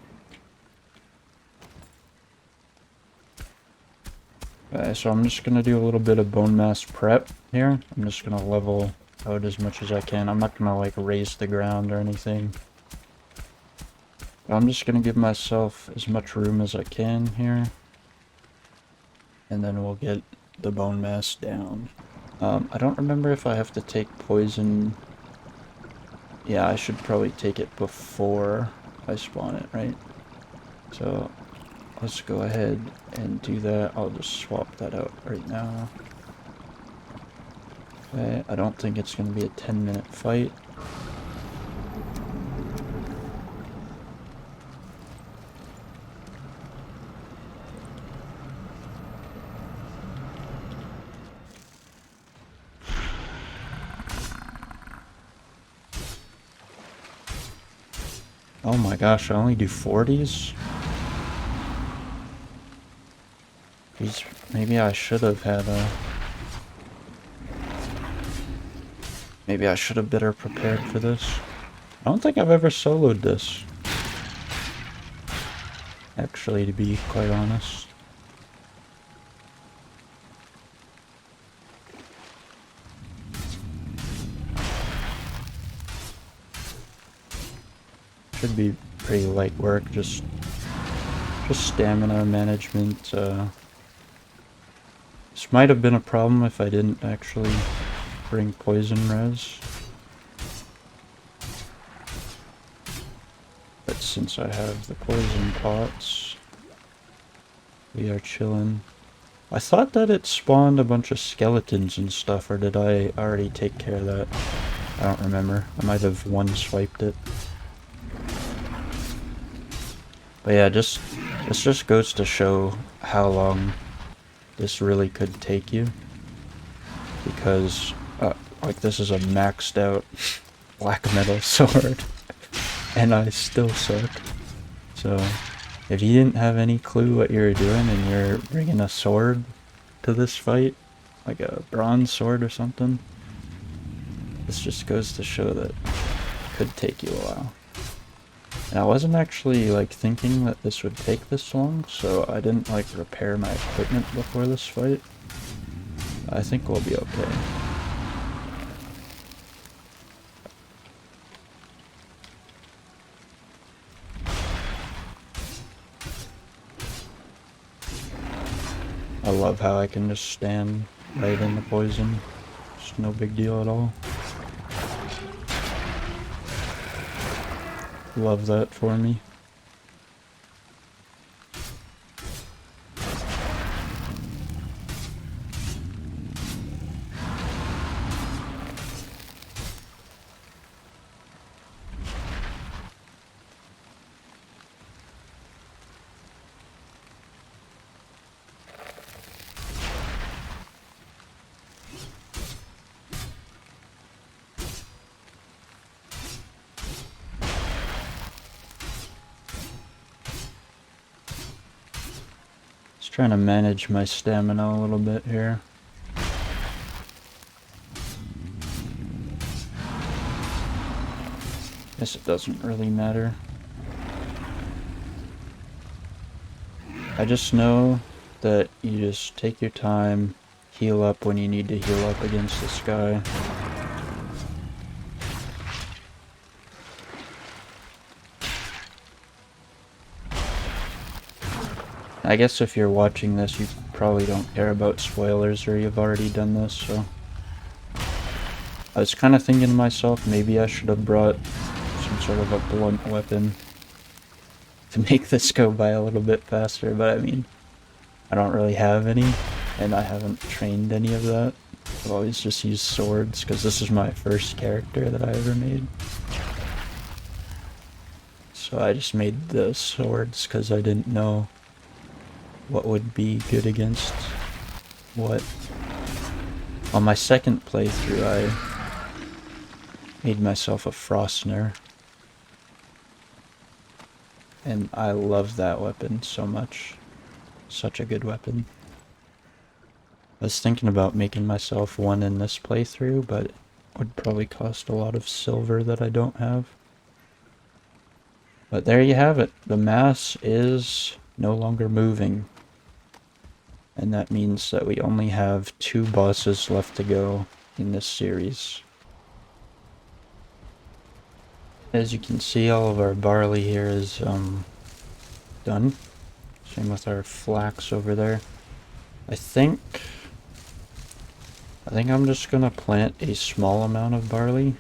Okay, so I'm just gonna do a little bit of bone mass prep here. I'm just gonna level out as much as I can. I'm not gonna like raise the ground or anything. I'm just gonna give myself as much room as I can here. And then we'll get the bone mass down. I don't remember if I have to take poison. Yeah, I should probably take it before I spawn it, right? So let's go ahead and do that. I'll just swap that out right now. Okay, I don't think it's going to be a 10-minute fight. Oh my gosh, I only do 40s? Jeez, maybe I should have had a... Maybe I should have better prepared for this. I don't think I've ever soloed this. Actually, to be quite honest. Should be pretty light work, just stamina management. This might have been a problem if I didn't actually bring poison res. But since I have the poison pots, we are chilling. I thought that it spawned a bunch of skeletons and stuff, or did I already take care of that? I don't remember. I might have one-swiped it. But yeah, this just goes to show how long this really could take you. Because, like, this is a maxed out black metal sword. And I still suck. So, if you didn't have any clue what you were doing and you're bringing a sword to this fight, like a bronze sword or something, this just goes to show that it could take you a while. And I wasn't actually like thinking that this would take this long, so I didn't like repair my equipment before this fight. I think we'll be okay. I love how I can just stand right in the poison. It's no big deal at all. Love that for me. Trying to manage my stamina a little bit here. Guess it doesn't really matter. I just know that you just take your time, heal up when you need to heal up against this guy. I guess if you're watching this, you probably don't care about spoilers or you've already done this, so... I was kind of thinking to myself, maybe I should have brought some sort of a blunt weapon to make this go by a little bit faster, but I mean, I don't really have any, and I haven't trained any of that. I've always just used swords, because this is my first character that I ever made. So I just made the swords because I didn't know what would be good against what. On my second playthrough, I made myself a Frostner. And I love that weapon so much. Such a good weapon. I was thinking about making myself one in this playthrough, but it would probably cost a lot of silver that I don't have. But there you have it. The mass is no longer moving. And that means that we only have 2 bosses left to go in this series. As you can see, all of our barley here is done. Same with our flax over there. I think I'm just gonna plant a small amount of barley.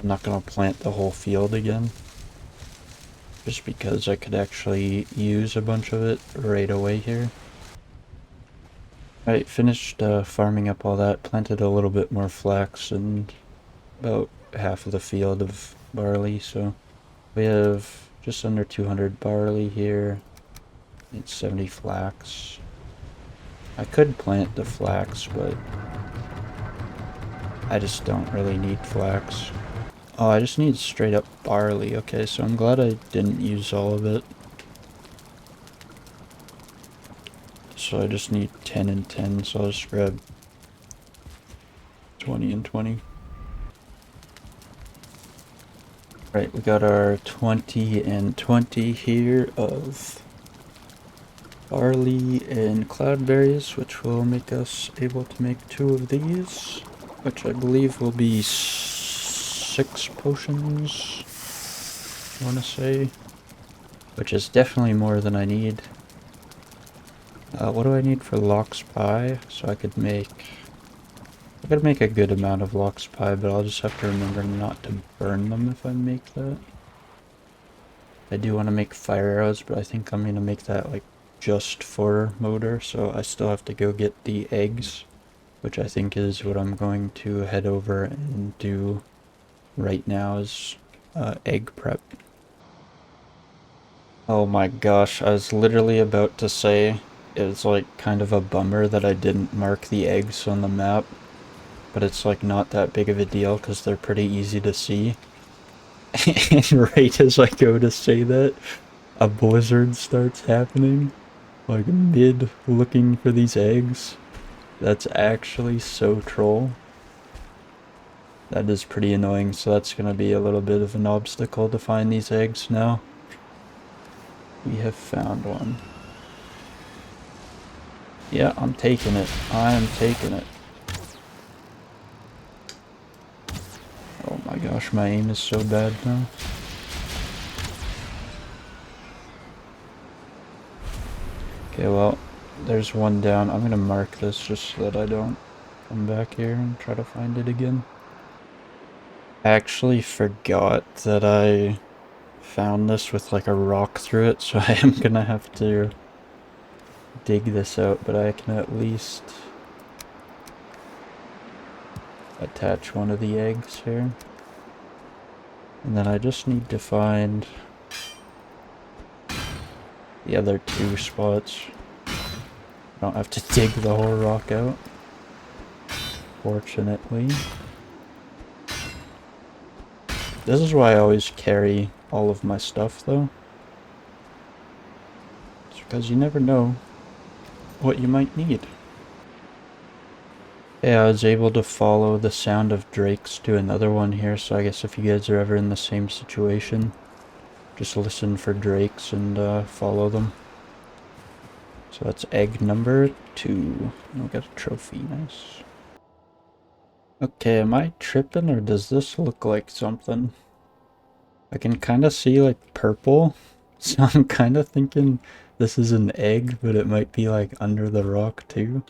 I'm not gonna plant the whole field again, just because I could actually use a bunch of it right away here. Alright, finished farming up all that, planted a little bit more flax and about half of the field of barley, so we have just under 200 barley here. It's 70 flax. I could plant the flax, but I just don't really need flax. Oh, I just need straight up barley. Okay, so I'm glad I didn't use all of it. So I just need 10 and 10, so I'll just grab 20 and 20. Right, we got our 20 and 20 here of barley and cloudberries, which will make us able to make 2 of these, which I believe will be 6 potions, I want to say, which is definitely more than I need. What do I need for lox pie? So I could make a good amount of lox pie, but I'll just have to remember not to burn them if I make that. I do want to make fire arrows, but I think I'm going to make that like just for motor, so I still have to go get the eggs, which I think is what I'm going to head over and do right now, is egg prep. Oh my gosh, I was literally about to say it's like kind of a bummer that I didn't mark the eggs on the map, but it's like not that big of a deal because they're pretty easy to see. And right as I go to say that, a blizzard starts happening, like mid looking for these eggs. That's actually so troll. That is pretty annoying, so that's gonna be a little bit of an obstacle to find these eggs now. We have found one. Yeah, I'm taking it. I'm taking it. Oh my gosh, my aim is so bad now. Okay, well, there's one down. I'm gonna mark this just so that I don't come back here and try to find it again. I actually forgot that I found this with like a rock through it, so I am gonna have to dig this out, but I can at least attach one of the eggs here. And then I just need to find the other 2 spots. I don't have to dig the whole rock out, fortunately. This is why I always carry all of my stuff, though. It's because you never know what you might need. Yeah, I was able to follow the sound of drakes to another one here, so I guess if you guys are ever in the same situation, just listen for drakes and follow them. So that's egg number 2. We'll get a trophy, nice. Okay, am I tripping or does this look like something? I can kind of see like purple, so I'm kind of thinking this is an egg, but it might be like under the rock too.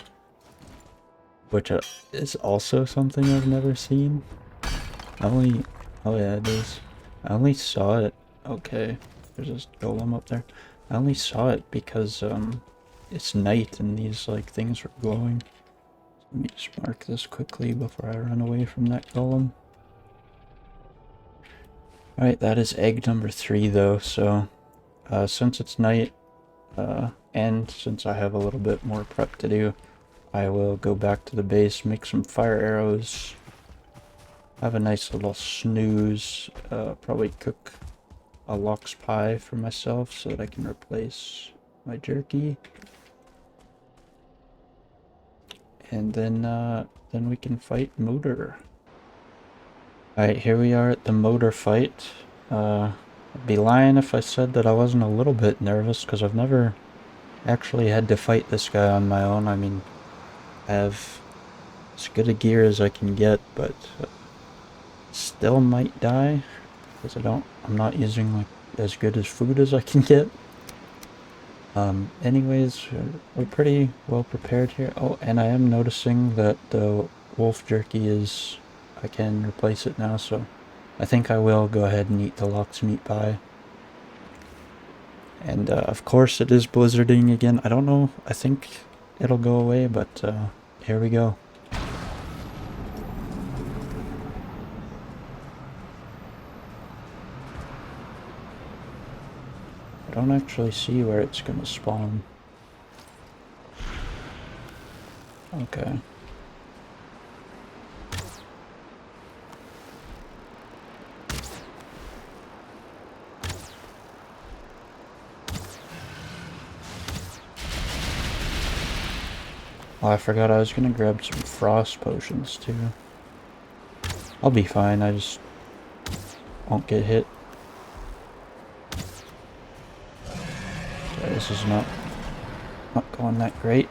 Which is also something I've never seen. Oh yeah, it is. I only saw it, okay, there's this golem up there. I only saw it because it's night and these like things were glowing. Let me just mark this quickly before I run away from that golem. Alright, that is egg number 3 though, so since it's night and since I have a little bit more prep to do, I will go back to the base, make some fire arrows, have a nice little snooze, probably cook a lox pie for myself so that I can replace my jerky. And then we can fight Motor. Alright, here we are at the Motor fight. I'd be lying if I said that I wasn't a little bit nervous, because I've never actually had to fight this guy on my own. I mean, I have as good a gear as I can get, but still might die, because I'm not using like as good as food as I can get. Anyways, we're pretty well prepared here. Oh, and I am noticing that the wolf jerky I can replace it now, so I think I will go ahead and eat the lox meat pie. And of course it is blizzarding again. I don't know, I think it'll go away, but here we go. I don't actually see where it's gonna spawn. Okay. Oh, I forgot I was gonna grab some frost potions too. I'll be fine, I just won't get hit. Okay, this is not going that great.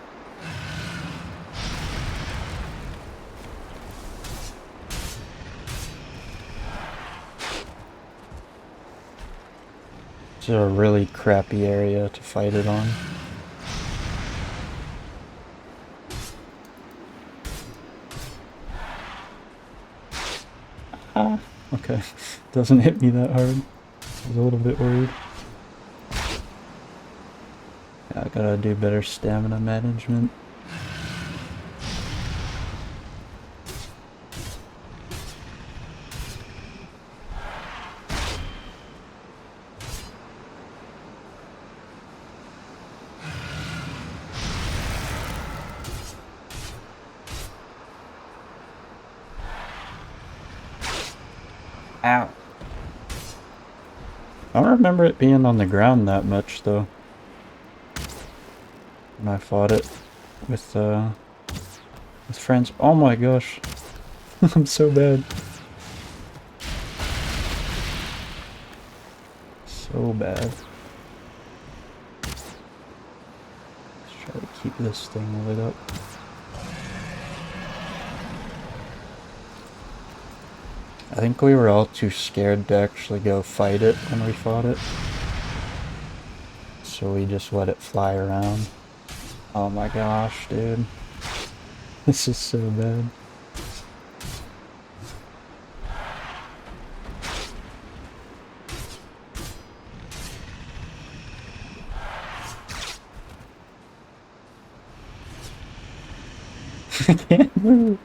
This is a really crappy area to fight it on. Ah, okay. Doesn't hit me that hard. I was a little bit worried. Yeah, I gotta do better stamina management. Ow. I don't remember it being on the ground that much though. When I fought it with friends. Oh my gosh. I'm so bad. So bad. Let's try to keep this thing lit up. I think we were all too scared to actually go fight it when we fought it. So we just let it fly around. Oh my gosh, dude. This is so bad. I can't move.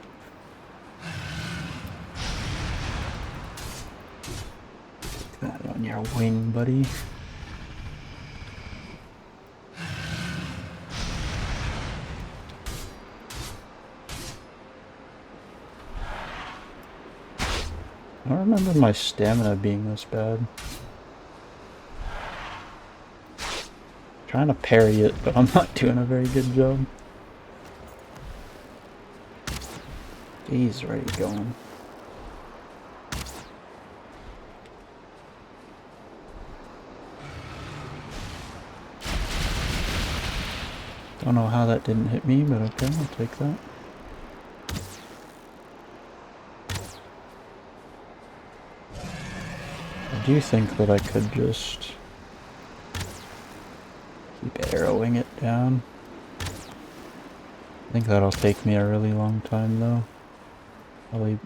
Take that on your wing, buddy. I don't remember my stamina being this bad. I'm trying to parry it, but I'm not doing a very good job. Jeez, where are you going? Don't know how that didn't hit me, but okay, I'll take that. I do think that I could just keep arrowing it down. I think that'll take me a really long time though. Probably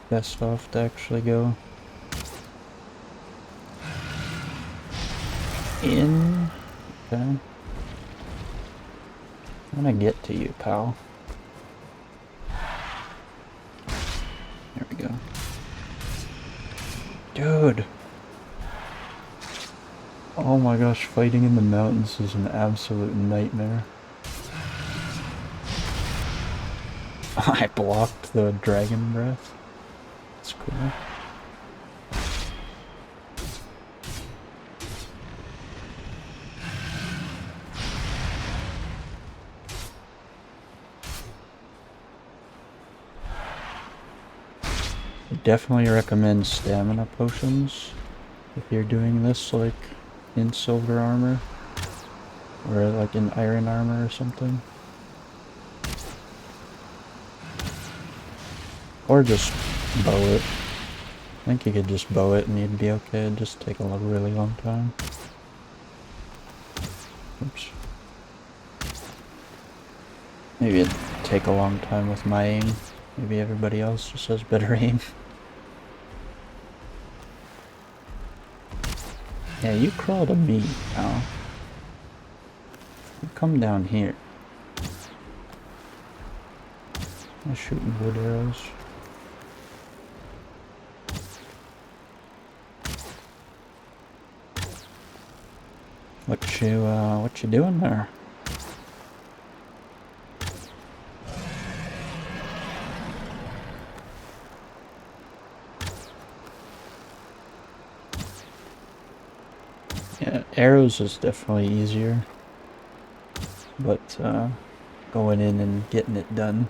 best off to actually go in. Okay. I'm gonna get to you, pal. There we go. Dude! Oh my gosh, fighting in the mountains is an absolute nightmare. I blocked the dragon breath. That's cool. definitely recommend stamina potions if you're doing this like in silver armor or like in iron armor or something. Or just bow it. I think you could just bow it and you'd be okay. It'd just take a really long time. Oops. Maybe it'd take a long time with my aim. Maybe everybody else just has better aim. Yeah, you crawl to me, pal. You come down here. I'm shooting wood arrows. What you doing there? Yeah, arrows is definitely easier, but going in and getting it done,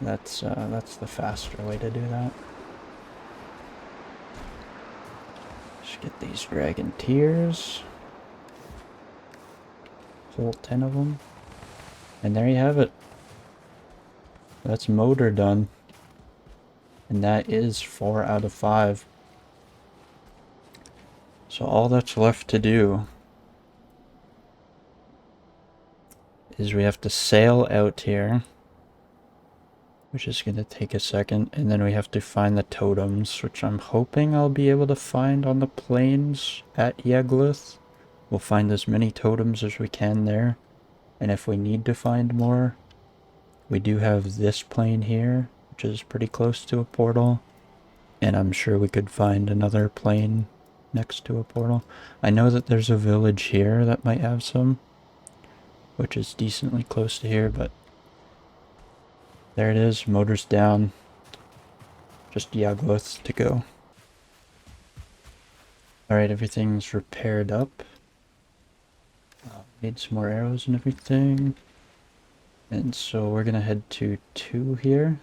that's the faster way to do that. Just get these dragon tears. Full 10 of them. And there you have it. That's motor done. And that is 4 out of 5. So all that's left to do is we have to sail out here, which is going to take a second, and then we have to find the totems, which I'm hoping I'll be able to find on the plains at Yegluth. We'll find as many totems as we can there, and if we need to find more, we do have this plane here, which is pretty close to a portal, and I'm sure we could find another plane next to a portal. I know that there's a village here that might have some, which is decently close to here, but there it is, motor's down. Just Yagluth to go. Alright, everything's repaired up. Made some more arrows and everything. And so we're gonna head to 2 here.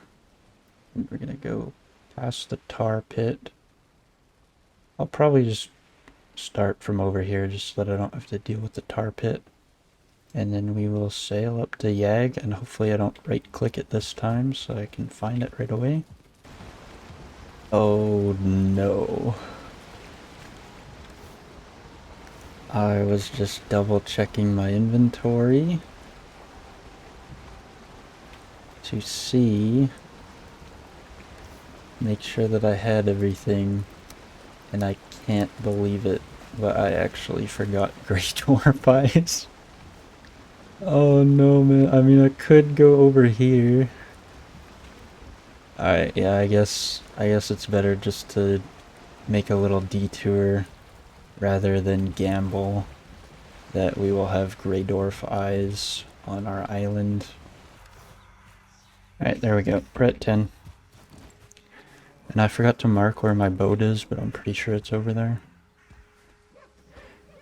And we're gonna go past the tar pit. I'll probably just start from over here just so that I don't have to deal with the tar pit. And then we will sail up to Yag, and hopefully I don't right click it this time so I can find it right away. Oh no. I was just double checking my inventory to see, make sure that I had everything, and I can't believe it, but I actually forgot Grey Dwarf Eyes. Oh no, man. I mean, I could go over here. Alright, yeah, I guess it's better just to make a little detour rather than gamble that we will have Grey Dwarf Eyes on our island. Alright, there we go. We're at 10. And I forgot to mark where my boat is, but I'm pretty sure it's over there.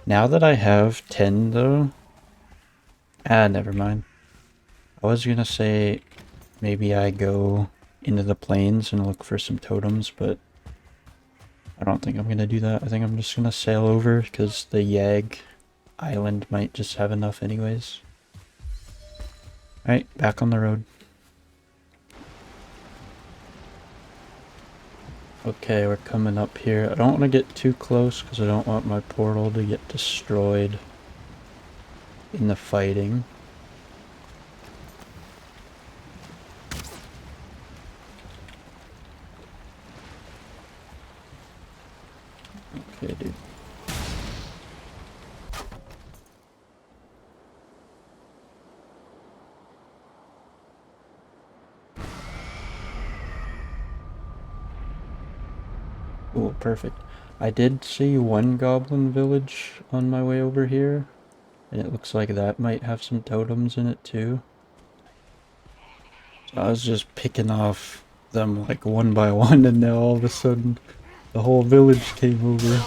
Now that I have 10 though... never mind. I was gonna say maybe I go into the plains and look for some totems, but I don't think I'm gonna do that. I think I'm just gonna sail over because the Yag island might just have enough anyways. Alright, back on the road. Okay, we're coming up here. I don't want to get too close because I don't want my portal to get destroyed in the fighting. Okay, dude. Oh, perfect. I did see one goblin village on my way over here, and it looks like that might have some totems in it too. So I was just picking off them like one by one, and now all of a sudden the whole village came over.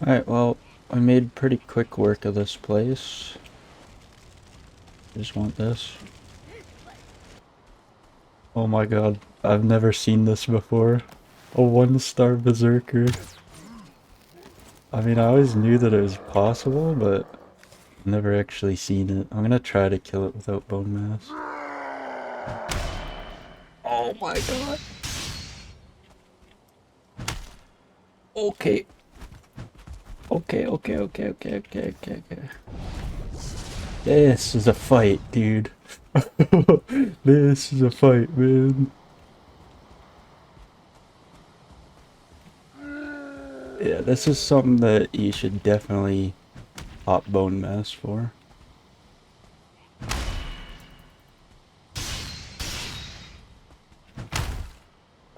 Alright, well, I made pretty quick work of this place. Just want this. Oh my god, I've never seen this before. A 1-star berserker. I mean, I always knew that it was possible, but never actually seen it. I'm gonna try to kill it without bone mass. Oh my god. Okay. Okay. This is a fight, dude. This is a fight, man. Yeah, this is something that you should definitely pop bone mass for.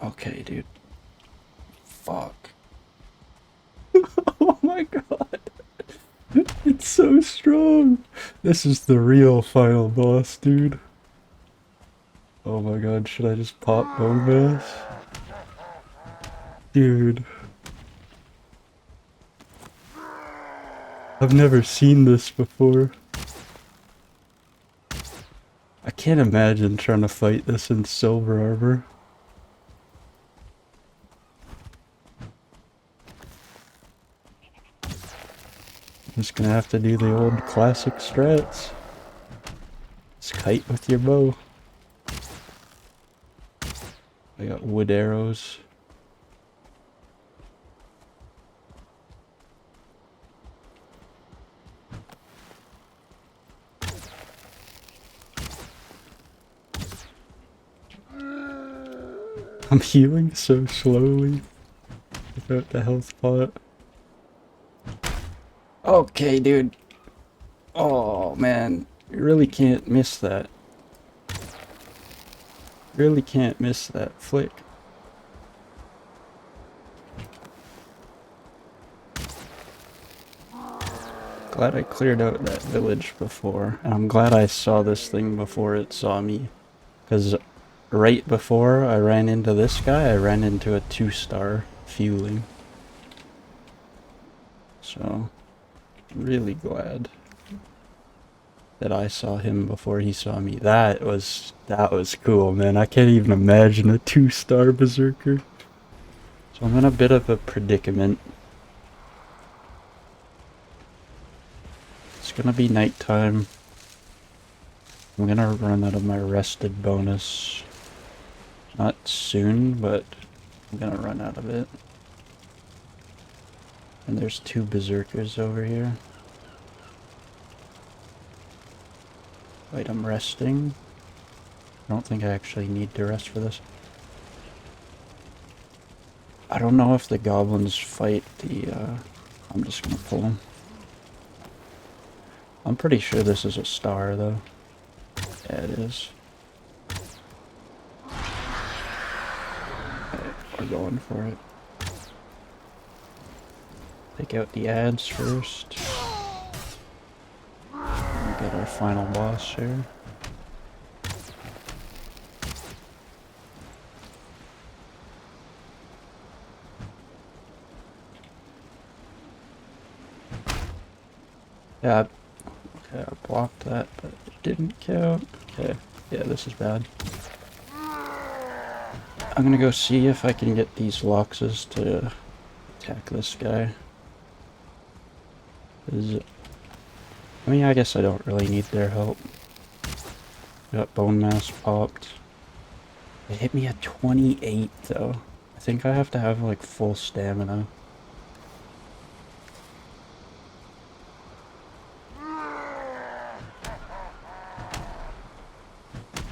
Okay, dude. Fuck. Oh my god. It's so strong. This is the real final boss, dude. Oh my god, should I just pop bone mass? Dude. I've never seen this before. I can't imagine trying to fight this in silver armor. I'm just gonna have to do the old classic strats. Just kite with your bow. I got wood arrows. I'm healing so slowly without the health pot. Okay, dude. Oh, man. You really can't miss that. Really can't miss that flick. Glad I cleared out that village before. And I'm glad I saw this thing before it saw me. Because right before I ran into this guy, I ran into a 2-star fueling. So, really glad that I saw him before he saw me. That was cool, man. I can't even imagine a 2-star berserker. So I'm in a bit of a predicament. It's gonna be nighttime. I'm gonna run out of my rested bonus. Not soon, but I'm gonna run out of it. And there's 2 berserkers over here. Wait, I'm resting. I don't think I actually need to rest for this. I don't know if the goblins fight the, I'm just gonna pull them. I'm pretty sure this is a star, though. Yeah, it is. Okay, we're going for it. Take out the ads first. And get our final boss here. Yeah, okay, I blocked that, but it didn't count. Okay, yeah, this is bad. I'm gonna go see if I can get these Loxes to attack this guy. I mean, I guess I don't really need their help. Got bone mass popped. It hit me at 28 though. I think I have to have like full stamina.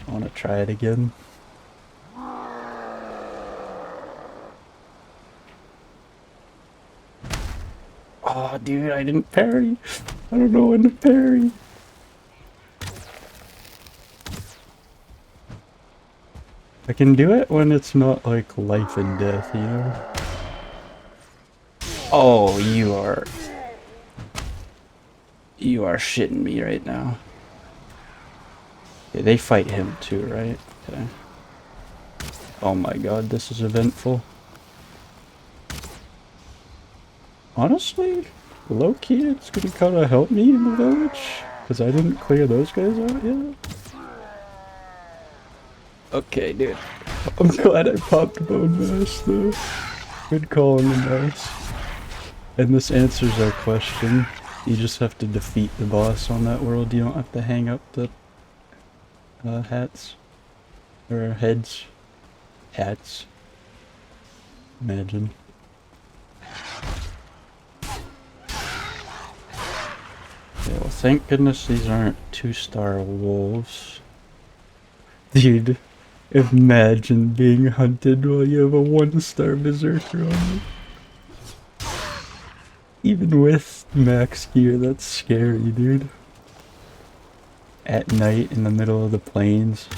I want to try it again. Oh, dude, I didn't parry. I don't know when to parry. I can do it when it's not like life and death, you know? Oh, you are shitting me right now. Okay, they fight him too, right? Okay. Oh my god, this is eventful. Honestly, low-key, it's gonna kinda help me in the village, because I didn't clear those guys out yet. Okay, dude. I'm glad I popped Bone Mass, though. Good call on the mouse. And this answers our question. You just have to defeat the boss on that world. You don't have to hang up the hats. Or heads. Hats. Imagine. Yeah, well, thank goodness these aren't 2-star wolves. Dude, imagine being hunted while you have a 1-star berserker on you. Even with max gear, that's scary, dude. At night in the middle of the plains.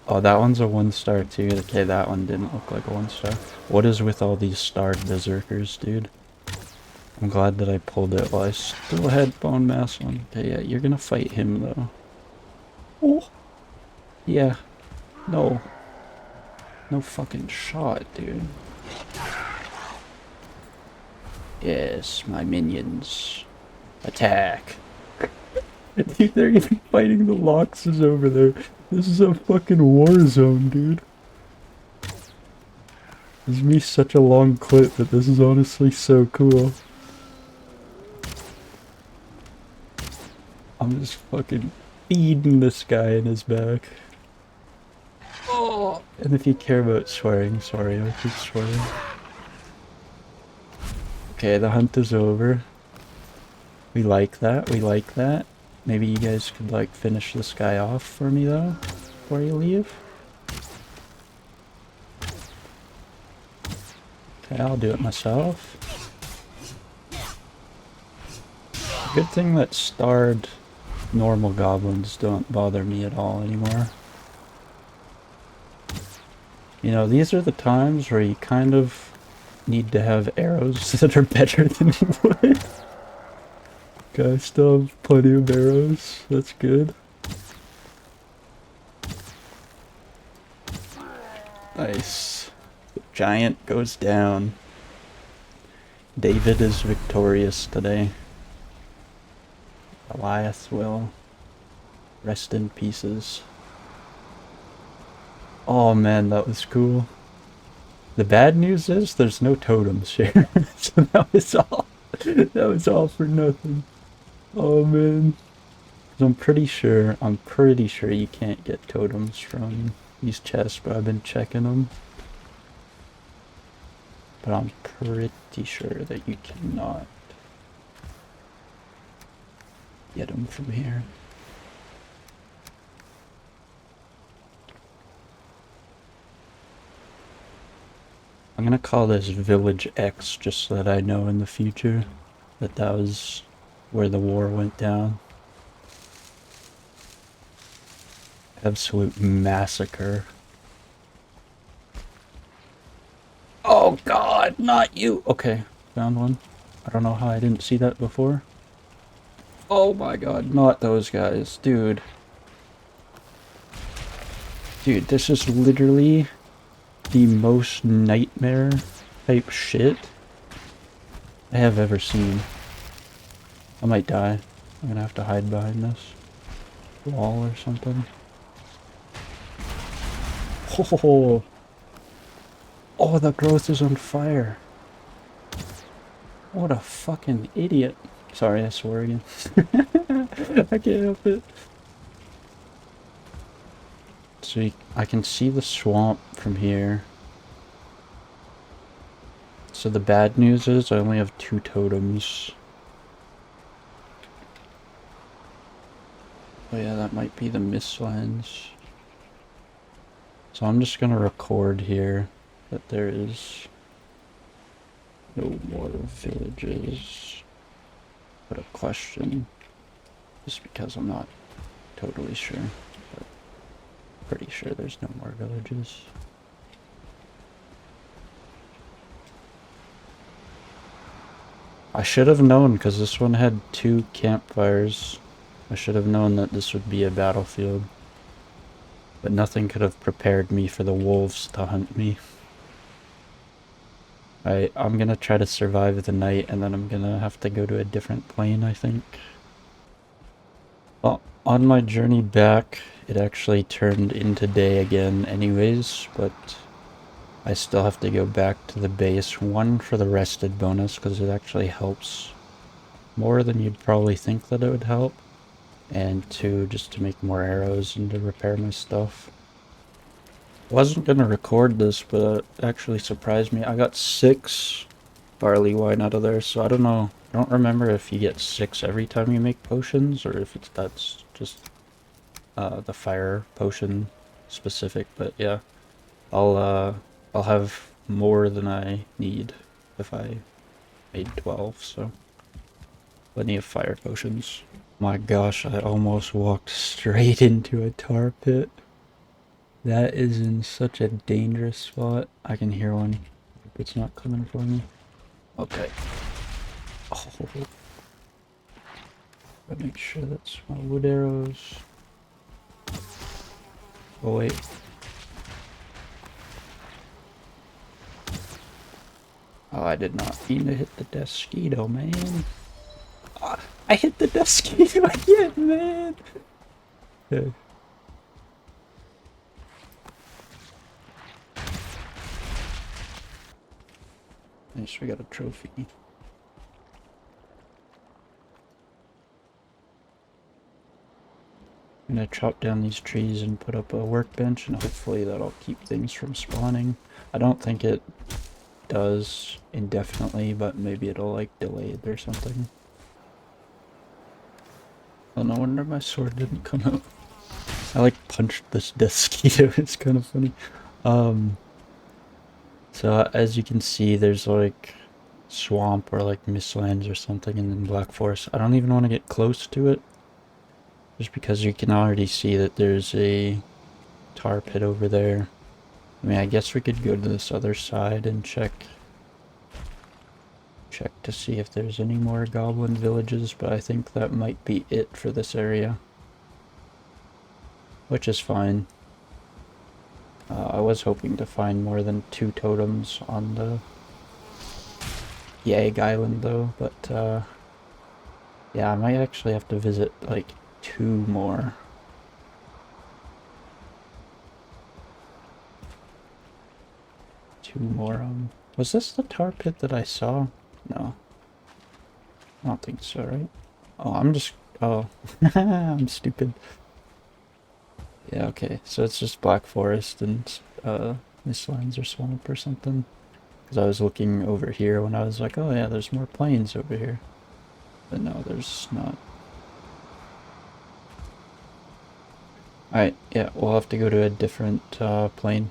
Oh, that one's a 1-star too. Okay, that one didn't look like a 1-star. What is with all these starred berserkers, dude? I'm glad that I pulled it while I still had bone mass on. Okay, yeah, you're gonna fight him though. Oh! Yeah. No. No fucking shot, dude. Yes, my minions. Attack. Dude, they're even fighting the Loxes over there. This is a fucking war zone, dude. This is me such a long clip, but this is honestly so cool. I'm just fucking feeding this guy in his back. Oh! And if you care about swearing, sorry, I keep swearing. Okay, the hunt is over. We like that, we like that. Maybe you guys could, like, finish this guy off for me, though, before you leave. Okay, I'll do it myself. Good thing that starred normal goblins don't bother me at all anymore. You know, these are the times where you kind of need to have arrows that are better than wood. Okay, I still have plenty of arrows. That's good. Nice. The giant goes down. David is victorious today. Goliath will rest in pieces. Oh man, that was cool. The bad news is there's no totems here. So that was all for nothing. Oh man. I'm pretty sure you can't get totems from these chests, but I've been checking them. But I'm pretty sure that you cannot get them from here. I'm gonna call this Village X just so that I know in the future that that was where the war went down. Absolute massacre. Oh god, not you! Okay, found one. I don't know how I didn't see that before. Oh my god, not those guys, dude. Dude, this is literally the most nightmare type shit I have ever seen. I might die. I'm gonna have to hide behind this wall or something. Oh, oh, the growth is on fire. What a fucking idiot. Sorry, I swore again. I can't help it. So I can see the swamp from here. So the bad news is I only have 2 totems. Oh yeah, that might be the mistlands. So I'm just gonna record here that there is no more villages. Put a question, just because I'm not totally sure, but pretty sure there's no more villages. I should have known, because this one had 2 campfires. I should have known that this would be a battlefield. But nothing could have prepared me for the wolves to hunt me. I'm gonna try to survive the night, and then I'm gonna have to go to a different plane, I think. Well, on my journey back, it actually turned into day again anyways, but I still have to go back to the base. One, for the rested bonus, because it actually helps more than you'd probably think that it would help. And two, just to make more arrows and to repair my stuff. I wasn't gonna record this, but it actually surprised me. I got 6 barley wine out of there, so I don't know. I don't remember if you get 6 every time you make potions, or if that's just the fire potion specific, but yeah. I'll have more than I need if I made 12, so plenty of fire potions. My gosh, I almost walked straight into a tar pit. That is in such a dangerous spot. I can hear one. Hope it's not coming for me. Okay. Oh. Gotta make sure that's my wood arrows. Oh wait. Oh, I did not mean to hit the Desquito, man. Oh, I hit the Desquito again, man! Okay. Nice, we got a trophy. I'm gonna chop down these trees and put up a workbench, and hopefully that'll keep things from spawning. I don't think it does indefinitely, but maybe it'll like delay it or something. Oh, no wonder my sword didn't come out. I like punched this Desquito. It's kind of funny. So as you can see, there's like swamp or like mistlands or something in the Black Forest. I don't even want to get close to it, just because you can already see that there's a tar pit over there. I mean, I guess we could go to this other side and check to see if there's any more goblin villages, but I think that might be it for this area, which is fine. I was hoping to find more than 2 totems on the Yag Island though, but yeah, I might actually have to visit like 2 more. Was this the tar pit that I saw? No. I don't think so, right? Oh, I'm stupid. Yeah, okay, so it's just Black Forest and Mistlands or Swamp or something. Because I was looking over here when I was like, oh yeah, there's more plains over here. But no, there's not. Alright, yeah, we'll have to go to a different plane.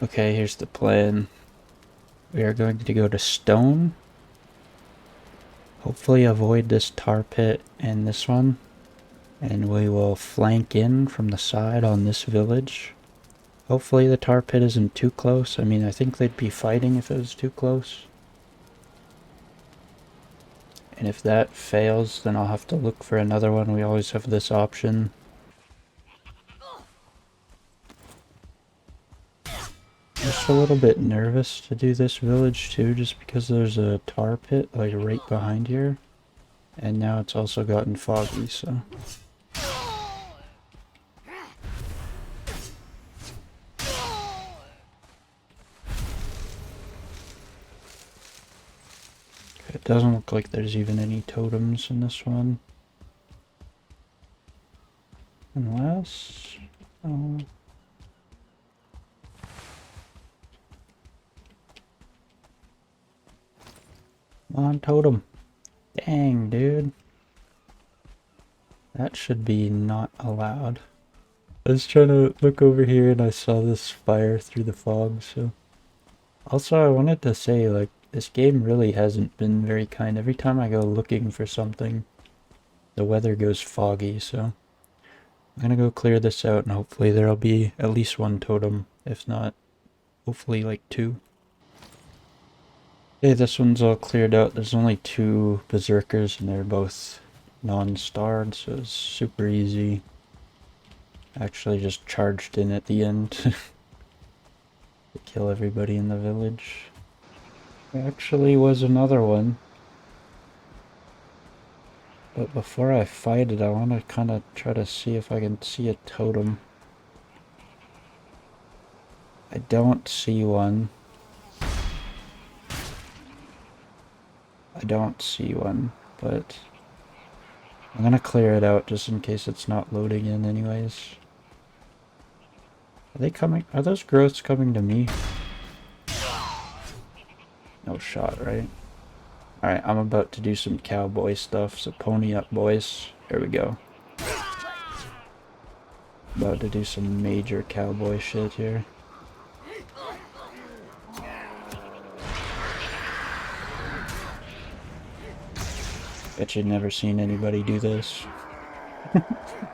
Okay, here's the plan. We are going to go to Stone. Hopefully avoid this tar pit and this one. And we will flank in from the side on this village. Hopefully the tar pit isn't too close. I mean, I think they'd be fighting if it was too close. And if that fails, then I'll have to look for another one. We always have this option. Just a little bit nervous to do this village too, just because there's a tar pit like right behind here. And now it's also gotten foggy, so... It doesn't look like there's even any totems in this one. Unless... Oh... Come on, totem. Dang, dude. That should be not allowed. I was trying to look over here and I saw this fire through the fog, so... Also, I wanted to say, like, this game really hasn't been very kind. Every time I go looking for something, the weather goes foggy, so... I'm gonna go clear this out and hopefully there'll be at least 1 totem. If not, hopefully like 2. Okay, this one's all cleared out. There's only 2 berserkers and they're both non-starred, so it's super easy. Actually just charged in at the end to kill everybody in the village. There actually was another one. But before I fight it, I want to kind of try to see if I can see a totem. I don't see one. I don't see one, but I'm gonna clear it out just in case it's not loading in anyways. Are they coming? Are those growths coming to me? No shot, right? Alright, I'm about to do some cowboy stuff, so pony up, boys. Here we go. About to do some major cowboy shit here. Bet you've never seen anybody do this.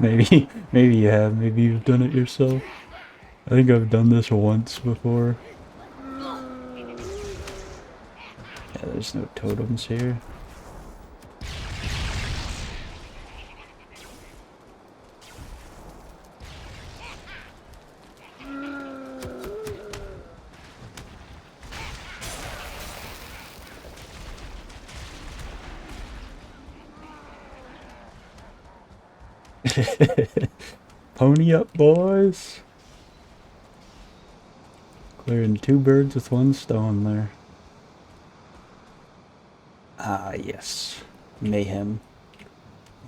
Maybe you have. Maybe you've done it yourself. I think I've done this once before. Yeah, there's no totems here. Pony up, boys! Clearing 2 birds with 1 stone there. Ah, yes. Mayhem.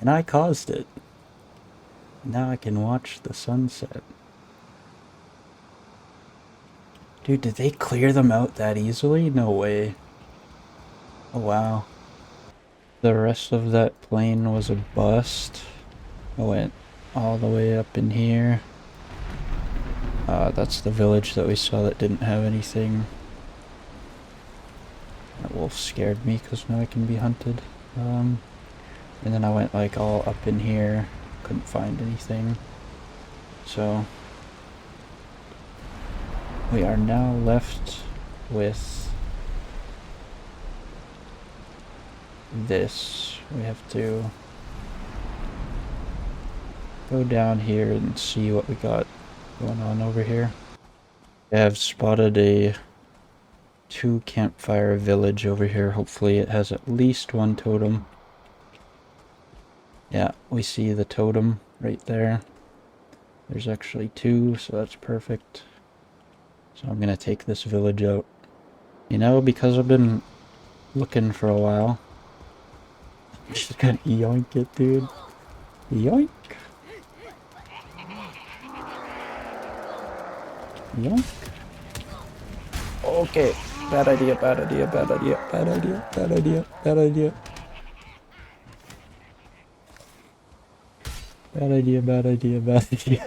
And I caused it. Now I can watch the sunset. Dude, did they clear them out that easily? No way. Oh, wow. The rest of that plane was a bust. I went all the way up in here. That's the village that we saw that didn't have anything. That wolf scared me because now I can be hunted. And then I went like all up in here. Couldn't find anything. So we are now left with this. We have to go down here and see what we got going on over here. I have spotted a 2 campfire village over here. Hopefully it has at least 1 totem. Yeah, we see the totem right there. There's actually 2, so that's perfect. So I'm gonna take this village out. You know, because I've been looking for a while. I'm just gonna yoink it, dude. Yoink! Yoink! Okay, bad idea, bad idea, bad idea, bad idea, bad idea, bad idea. Bad idea, bad idea, bad idea.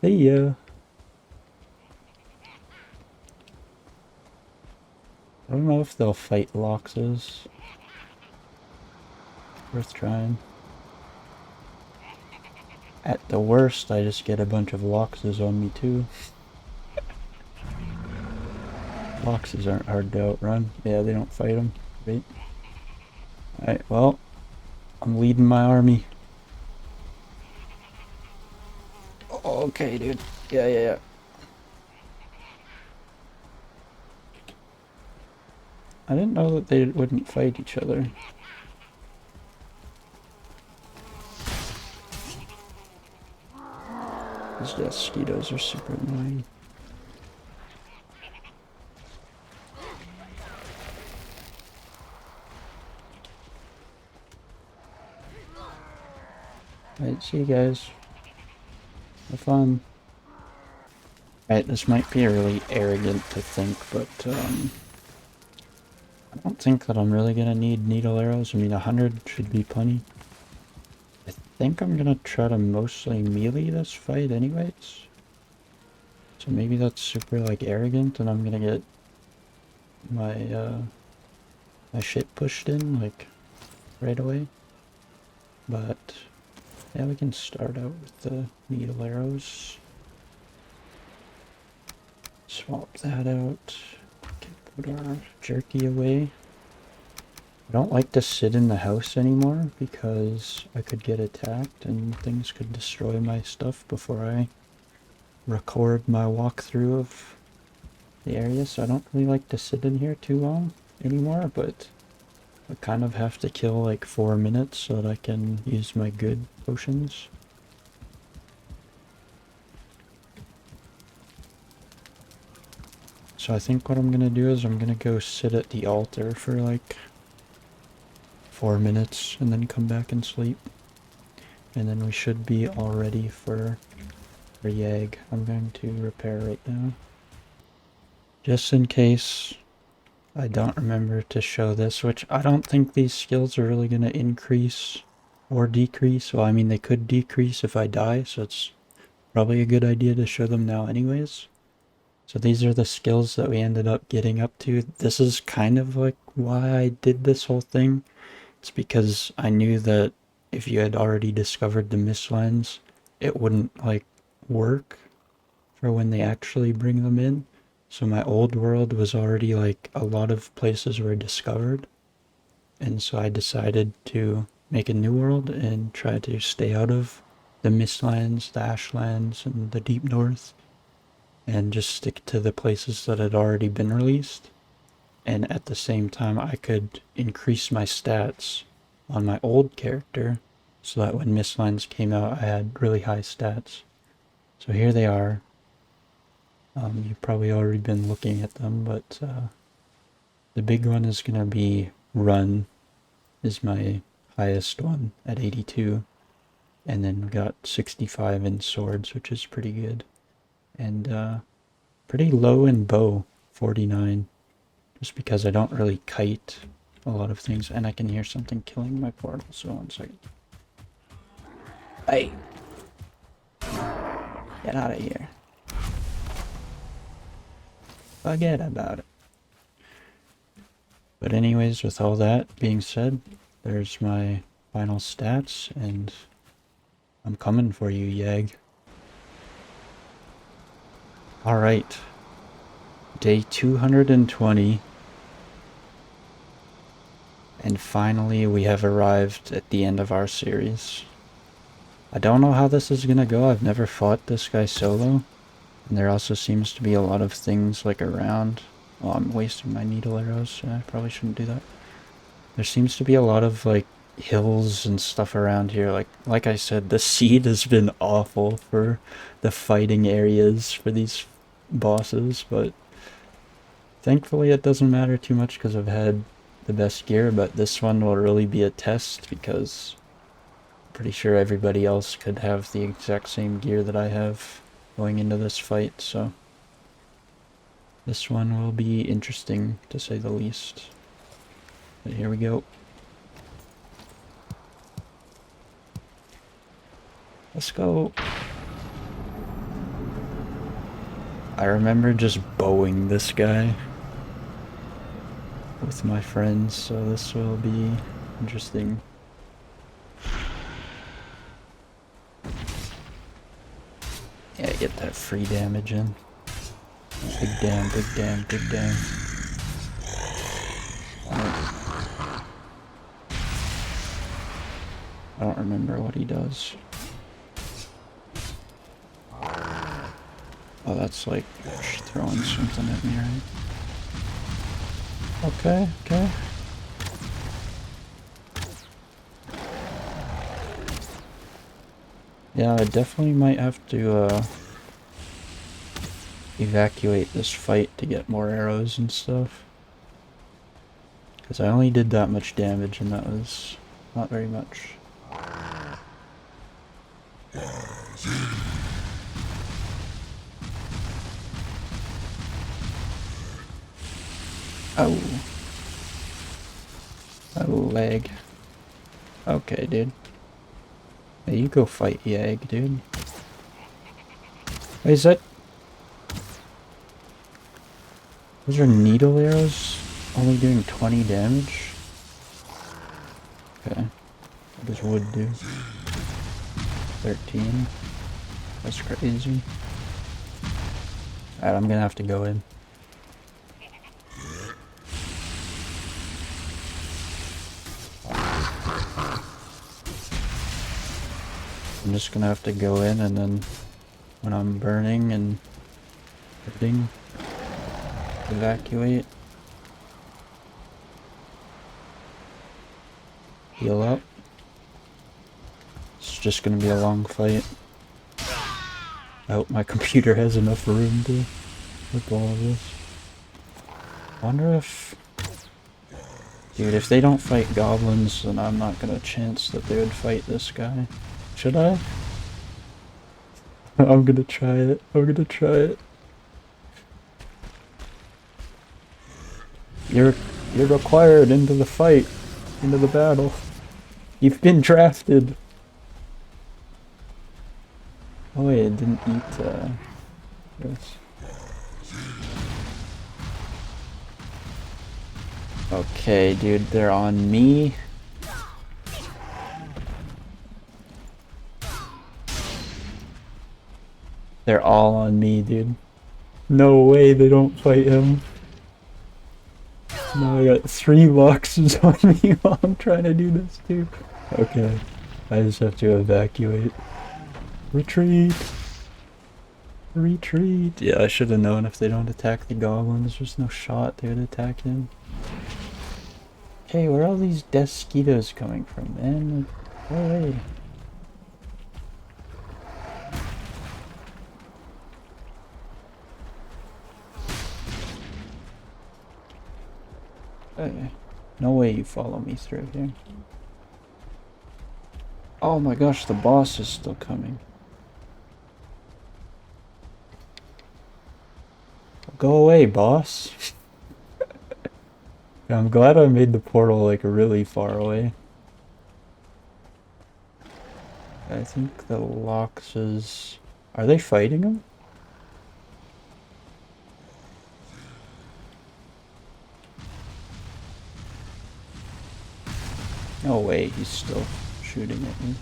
Hey, yeah. I don't know if they'll fight Loxes. Worth trying. At the worst, I just get a bunch of Loxes on me too. Loxes aren't hard to outrun. Yeah, they don't fight them. Right? Alright, well, I'm leading my army. Okay, dude. Yeah. I didn't know that they wouldn't fight each other. These mosquitoes are super annoying. Alright, see you guys. Have fun. Alright, this might be really arrogant to think, but I don't think that I'm really gonna need needle arrows. I mean, 100 should be plenty. I think I'm gonna try to mostly melee this fight anyways. So maybe that's super, like, arrogant and I'm gonna get my, my shit pushed in, like, right away. But, yeah, we can start out with the needle arrows. Swap that out. Put our jerky away. I don't like to sit in the house anymore because I could get attacked and things could destroy my stuff before I record my walkthrough of the area. So I don't really like to sit in here too long anymore, but I kind of have to kill like 4 minutes so that I can use my good potions. So I think what I'm gonna do is I'm gonna go sit at the altar for like 4 minutes and then come back and sleep. And then we should be all ready for Yag. I'm going to repair right now. Just in case I don't remember to show this, which I don't think these skills are really going to increase or decrease. Well, I mean, they could decrease if I die, so it's probably a good idea to show them now anyways. So these are the skills that we ended up getting up to. This is kind of like why I did this whole thing. It's because I knew that if you had already discovered the mist lens, it wouldn't like work for when they actually bring them in. So my old world was already like a lot of places were discovered. And so I decided to make a new world and try to stay out of the Mistlands, the Ashlands, and the Deep North. And just stick to the places that had already been released. And at the same time I could increase my stats on my old character so that when Mistlands came out I had really high stats. So here they are. You've probably already been looking at them, but the big one is going to be Run, is my highest one at 82. And then we got 65 in swords, which is pretty good. And pretty low in bow, 49. Just because I don't really kite a lot of things. And I can hear something killing my portal, so 1 second. Hey! Get out of here. Forget about it. But anyways, with all that being said, there's my final stats, and I'm coming for you, Yag. Alright. Day 220. And finally we have arrived at the end of our series. I don't know how this is gonna go. I've never fought this guy solo. And there also seems to be a lot of things like around. Well, I'm wasting my needle arrows, so I probably shouldn't do that. There seems to be a lot of like hills and stuff around here. Like I said, the seed has been awful for the fighting areas for these bosses, but thankfully it doesn't matter too much because I've had the best gear, but this one will really be a test because I'm pretty sure everybody else could have the exact same gear that I have going into this fight, so this one will be interesting to say the least. But here we go. Let's go. I remember just bowing this guy with my friends, so this will be interesting. Yeah, get that free damage in. Big damn, big damn, big damn. I don't remember what he does. Oh, that's like throwing something at me, right? Okay, okay. Yeah, I definitely might have to evacuate this fight to get more arrows and stuff. Because I only did that much damage and that was not very much. Oh. Oh, lag. Okay, dude. Hey, you go fight Yag, dude. Wait, is that... Those are needle arrows? Only doing 20 damage? Okay. What does wood do? 13. That's crazy. Alright, I'm gonna have to go in. I'm just gonna have to go in, and then when I'm burning and hurting, evacuate. Heal up. It's just gonna be a long fight. I hope my computer has enough room to with all of this. Wonder if... Dude, if they don't fight goblins, then I'm not gonna chance that they would fight this guy. Should I? I'm gonna try it. I'm gonna try it. You're required into the fight. Into the battle. You've been drafted. Oh wait, it didn't eat, this. Okay, dude, they're on me. They're all on me, dude. No way they don't fight him. Now I got 3 boxes on me while I'm trying to do this too. Okay, I just have to evacuate. Retreat! Retreat! Yeah, I should have known if they don't attack the goblins, there's no shot they would attack him. Hey, where are all these mosquitoes coming from, man? Go away. Hey, no way you follow me through here. Oh my gosh, the boss is still coming. Go away, boss. I'm glad I made the portal like really far away. I think the Loxes... Are they fighting him? No way, he's still shooting at me.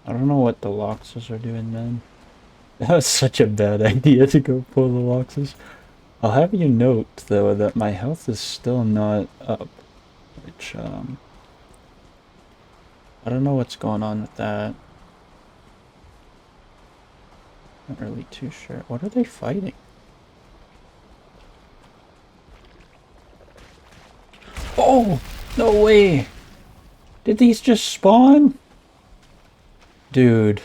I don't know what the Loxes are doing, man. That was such a bad idea to go pull the Loxes. I'll have you note, though, that my health is still not up. Which, I don't know what's going on with that. Not really too sure. What are they fighting? Oh! No way! Did these just spawn? Dude.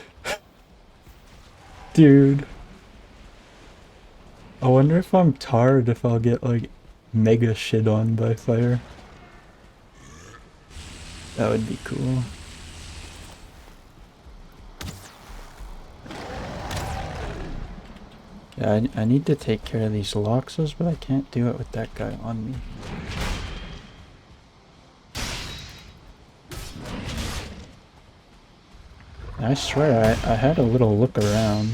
Dude. I wonder if I'm tired if I'll get like mega shit on by fire. That would be cool. Yeah, I need to take care of these Loxos, but I can't do it with that guy on me. I swear, I had a little look around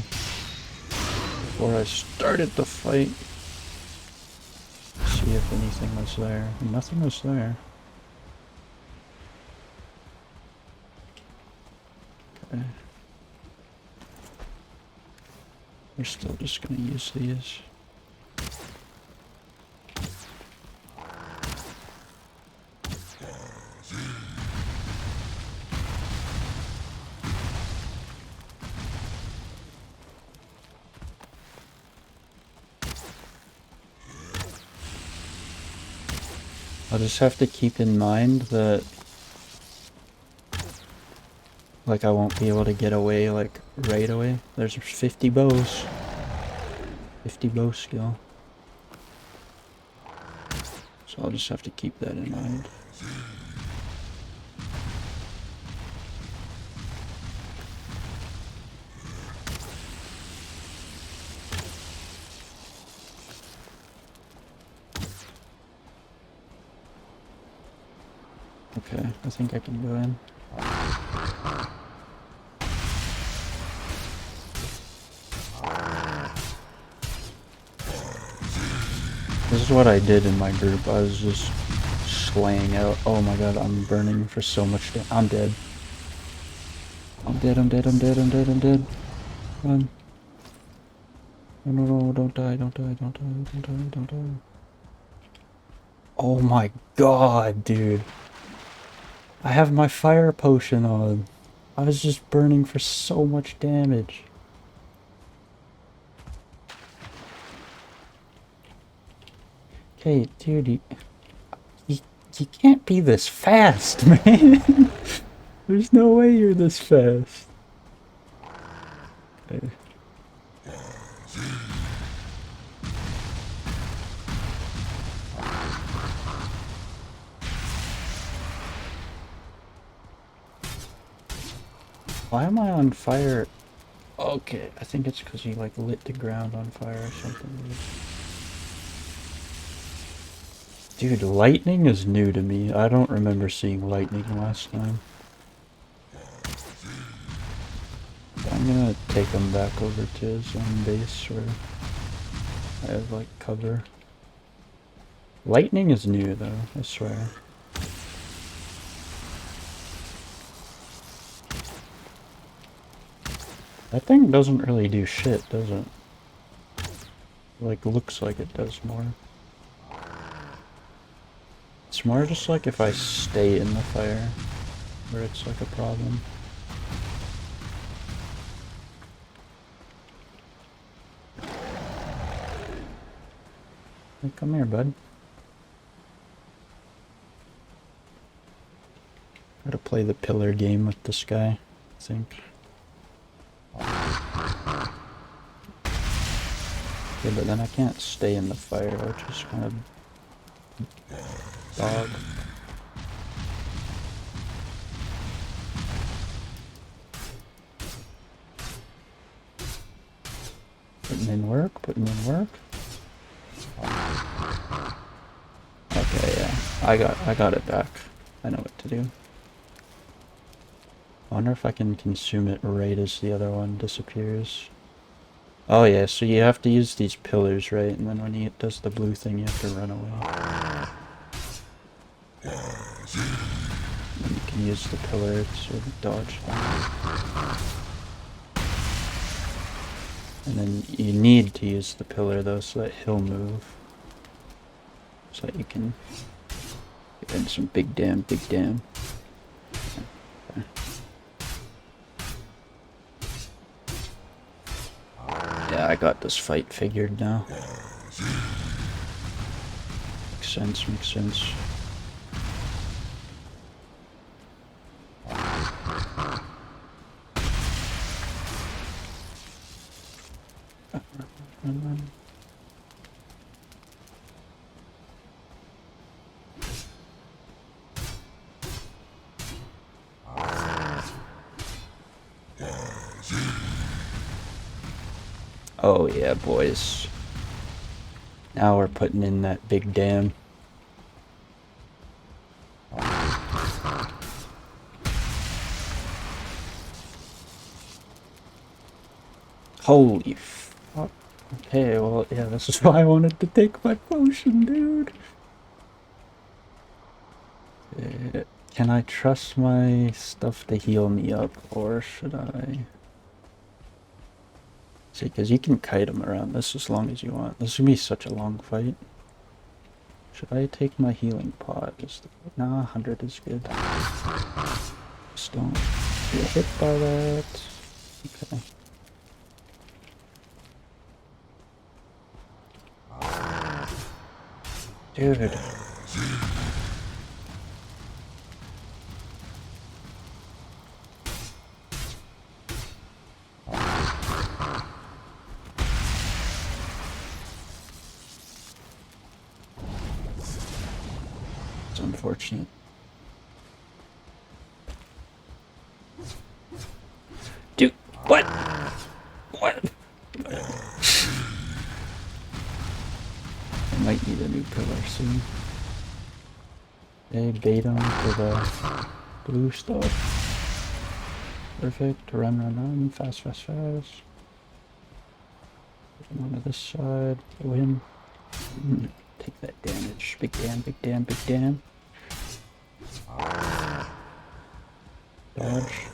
before I started the fight. See if anything was there. Nothing was there. Okay. We're still just gonna use these. I'll just have to keep in mind that like I won't be able to get away like right away. There's 50 bows. 50 bow skill. So I'll just have to keep that in mind. Okay, I think I can go in. This is what I did in my group. I was just slaying out. Oh my god, I'm burning for so much damage. I'm dead. I'm dead, I'm dead, I'm dead, I'm dead, I'm dead. Run. No, no, no, don't die, don't die, don't die, don't die, don't die. Oh my god, dude. I have my fire potion on. I was just burning for so much damage. Okay, dude, You can't be this fast, man. There's no way you're this fast. Okay. Why am I on fire? Okay, I think it's because you like lit the ground on fire or something. Dude, lightning is new to me. I don't remember seeing lightning last time. I'm gonna take him back over to his own base where I have like cover. Lightning is new though, I swear. That thing doesn't really do shit, does it? Like, looks like it does more. It's more just like if I stay in the fire, where it's like a problem. Hey, come here, bud. Gotta play the pillar game with this guy, I think. Yeah, but then I can't stay in the fire, which is kind of dog. Putting in work, putting in work. Okay, yeah. I got it back. I know what to do. I wonder if I can consume it right as the other one disappears. Oh yeah, so you have to use these pillars, right? And then when he does the blue thing, you have to run away. And you can use the pillar to dodge them. And then you need to use the pillar though, so that he'll move. So that you can get in some big damn, big damn. Okay. Yeah, I got this fight figured now. Makes sense, makes sense. Oh yeah, boys. Now we're putting in that big dam. Holy fuck. Okay, well, yeah, this is why I wanted to take my potion, dude. Can I trust my stuff to heal me up, or should I? See, because you can kite them around this as long as you want. This is gonna be such a long fight. Should I take my healing pot? Nah, 100 is good. Just don't get hit by that. Okay. Dude. It's unfortunate. Dude, what? What? I might need a new pillar soon. They bait him for the blue stuff. Perfect. Run, run, run. Fast, fast, fast. Put him onto this side. Throw him. Take that damage. Big damn, big damn, big damn. Dodge.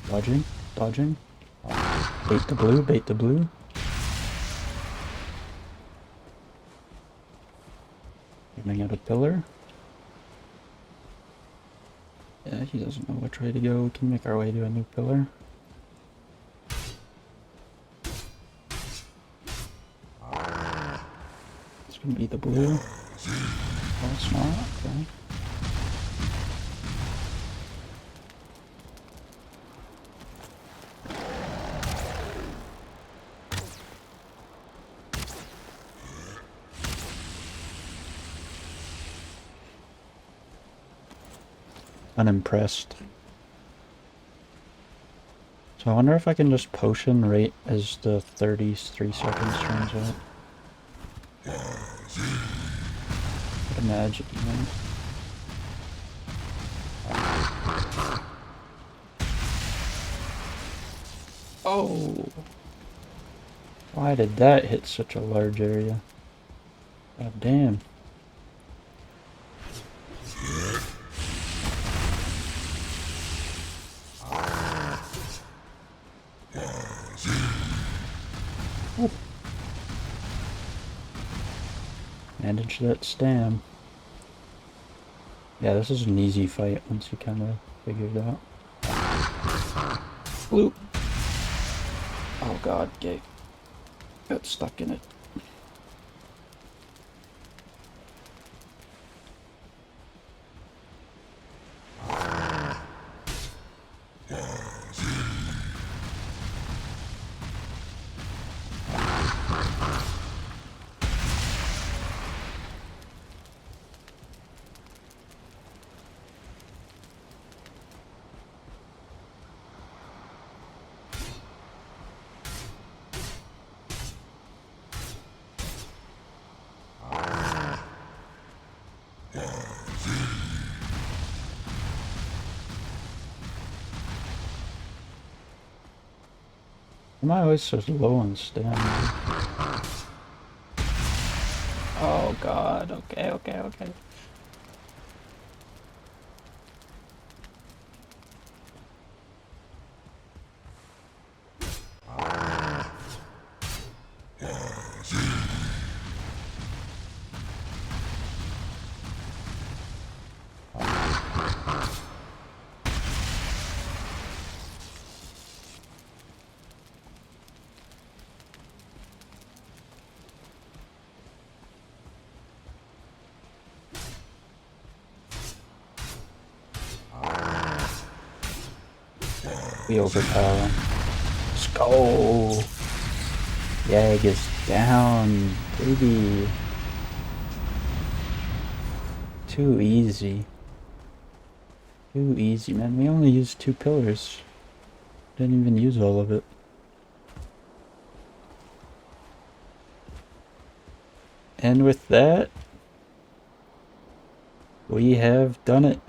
Dodging. Dodging. Bait the blue, bait the blue. Running out a pillar. Yeah, he doesn't know which way to go. We can make our way to a new pillar. Let's gonna be the blue. Oh, it's not. Okay. Unimpressed. So I wonder if I can just potion right as the 33 seconds turns out. I'd imagine, right? Oh! Why did that hit such a large area? God damn. Ooh. Manage that stam. Yeah, this is an easy fight once you kind of figure it out. Bloop. Oh god, gay. Got stuck in it. Am I always so low on stamina? Oh god, okay. We overpower him. Let's go! Yag is down, baby. Too easy. Too easy, man. We only used 2 pillars. Didn't even use all of it. And with that, we have done it.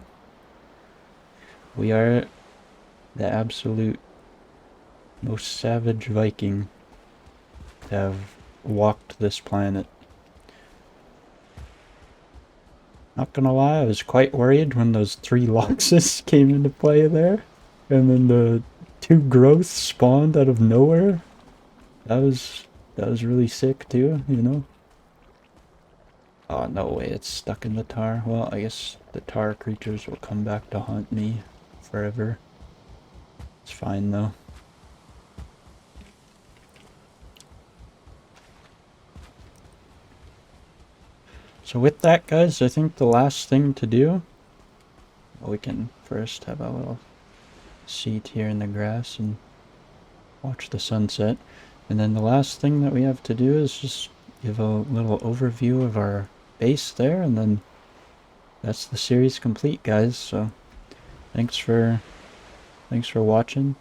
We are the absolute most savage Viking to have walked this planet. Not gonna lie, I was quite worried when those 3 Loxus came into play there. And then the 2 growths spawned out of nowhere. That was really sick too, you know? Oh, no way, it's stuck in the tar. Well, I guess the tar creatures will come back to haunt me forever. It's fine though. So with that, guys, I think the last thing to do, well, we can first have a little seat here in the grass and watch the sunset. And then the last thing that we have to do is just give a little overview of our base there, and then that's the series complete, guys. So thanks for watching.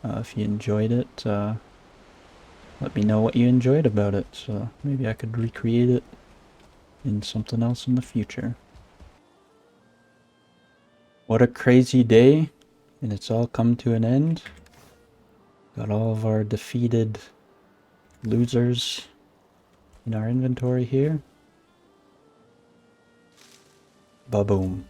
If you enjoyed it, let me know what you enjoyed about it, so maybe I could recreate it in something else in the future. What a crazy day, and it's all come to an end. Got all of our defeated losers in our inventory here. Ba-boom.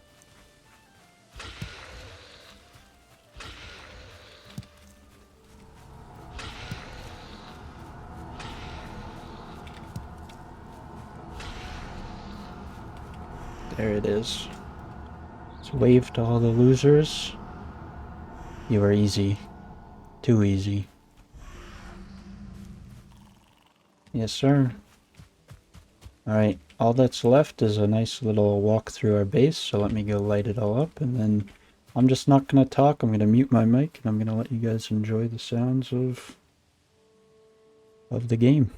There it is. Let's wave to all the losers. You are easy. Too easy. Yes, sir. Alright, all that's left is a nice little walk through our base, so let me go light it all up, and then I'm just not going to talk. I'm going to mute my mic, and I'm going to let you guys enjoy the sounds of the game.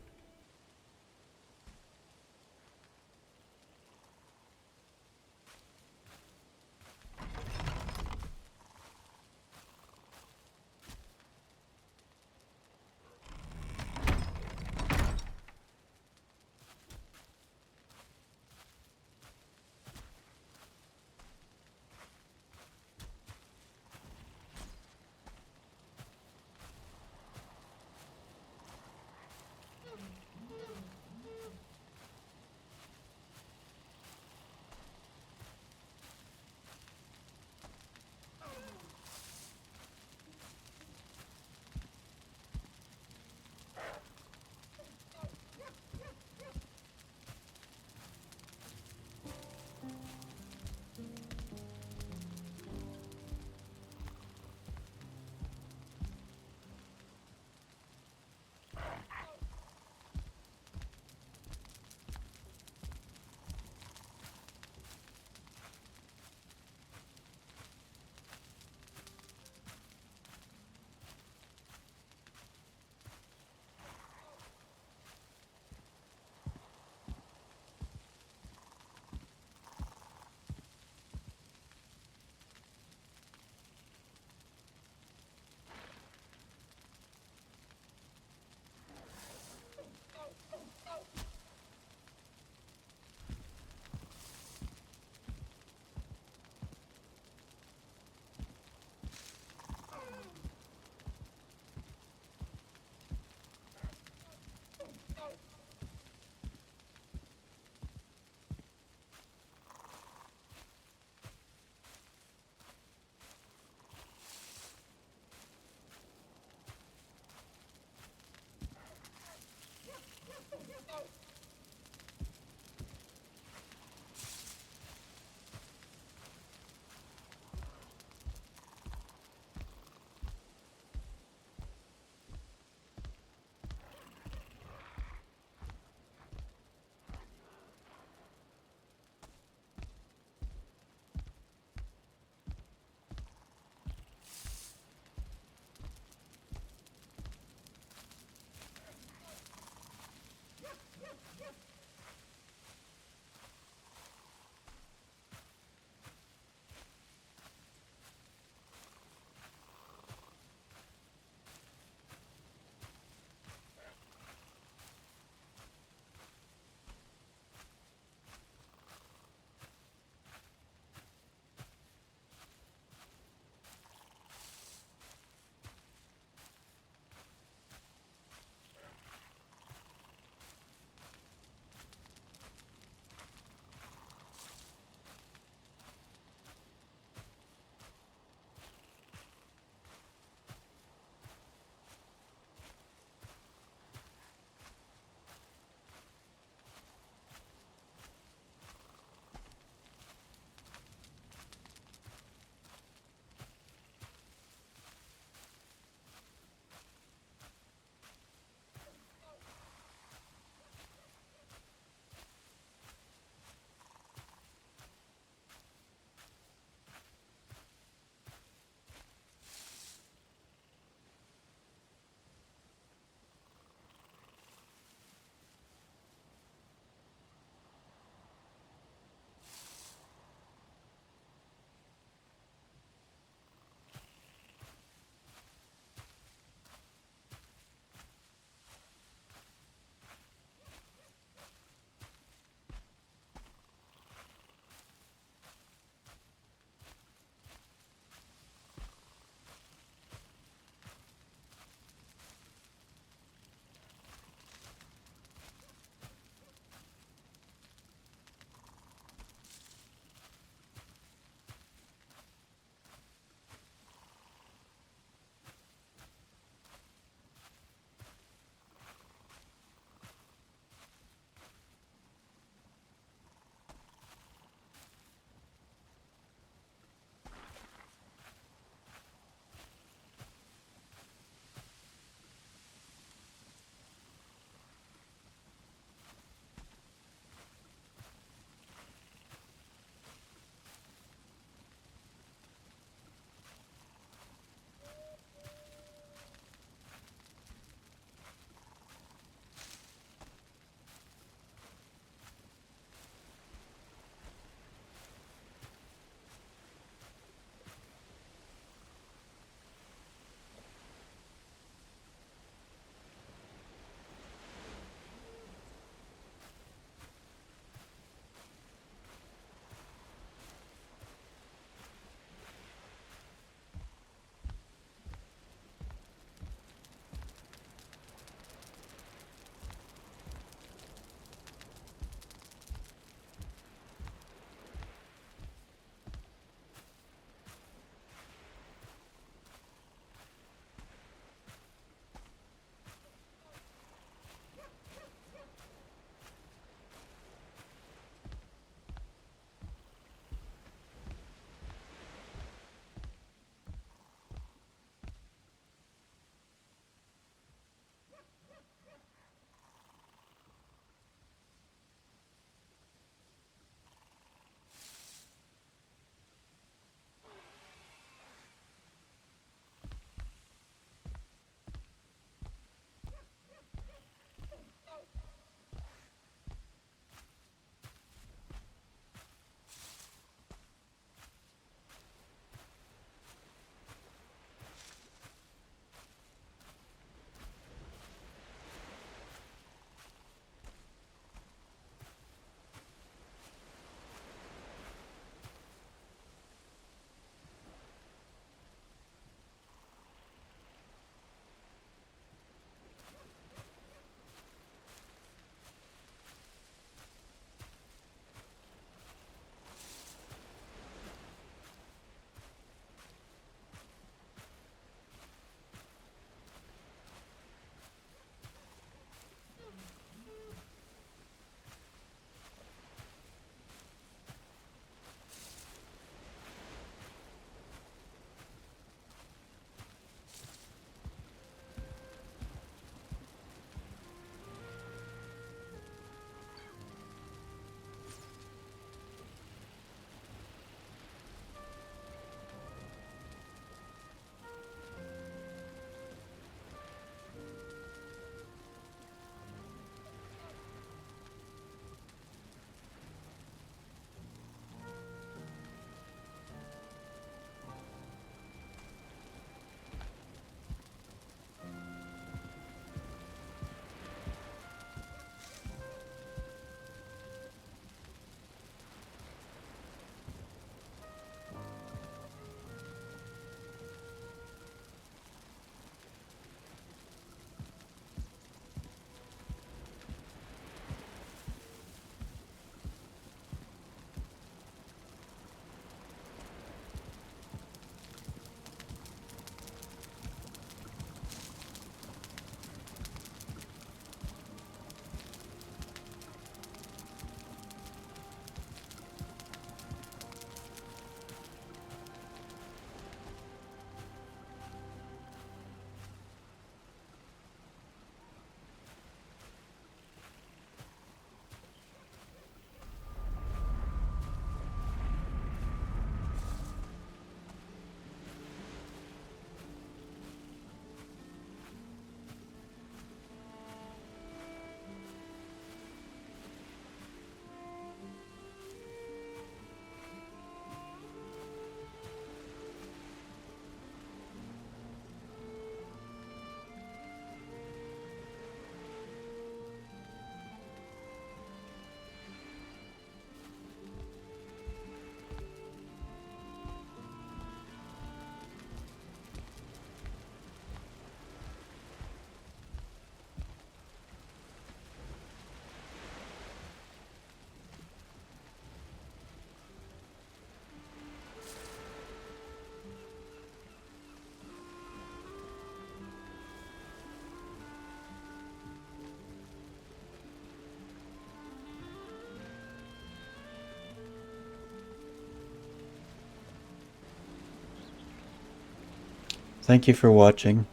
Thank you for watching.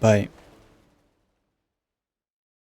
Bye.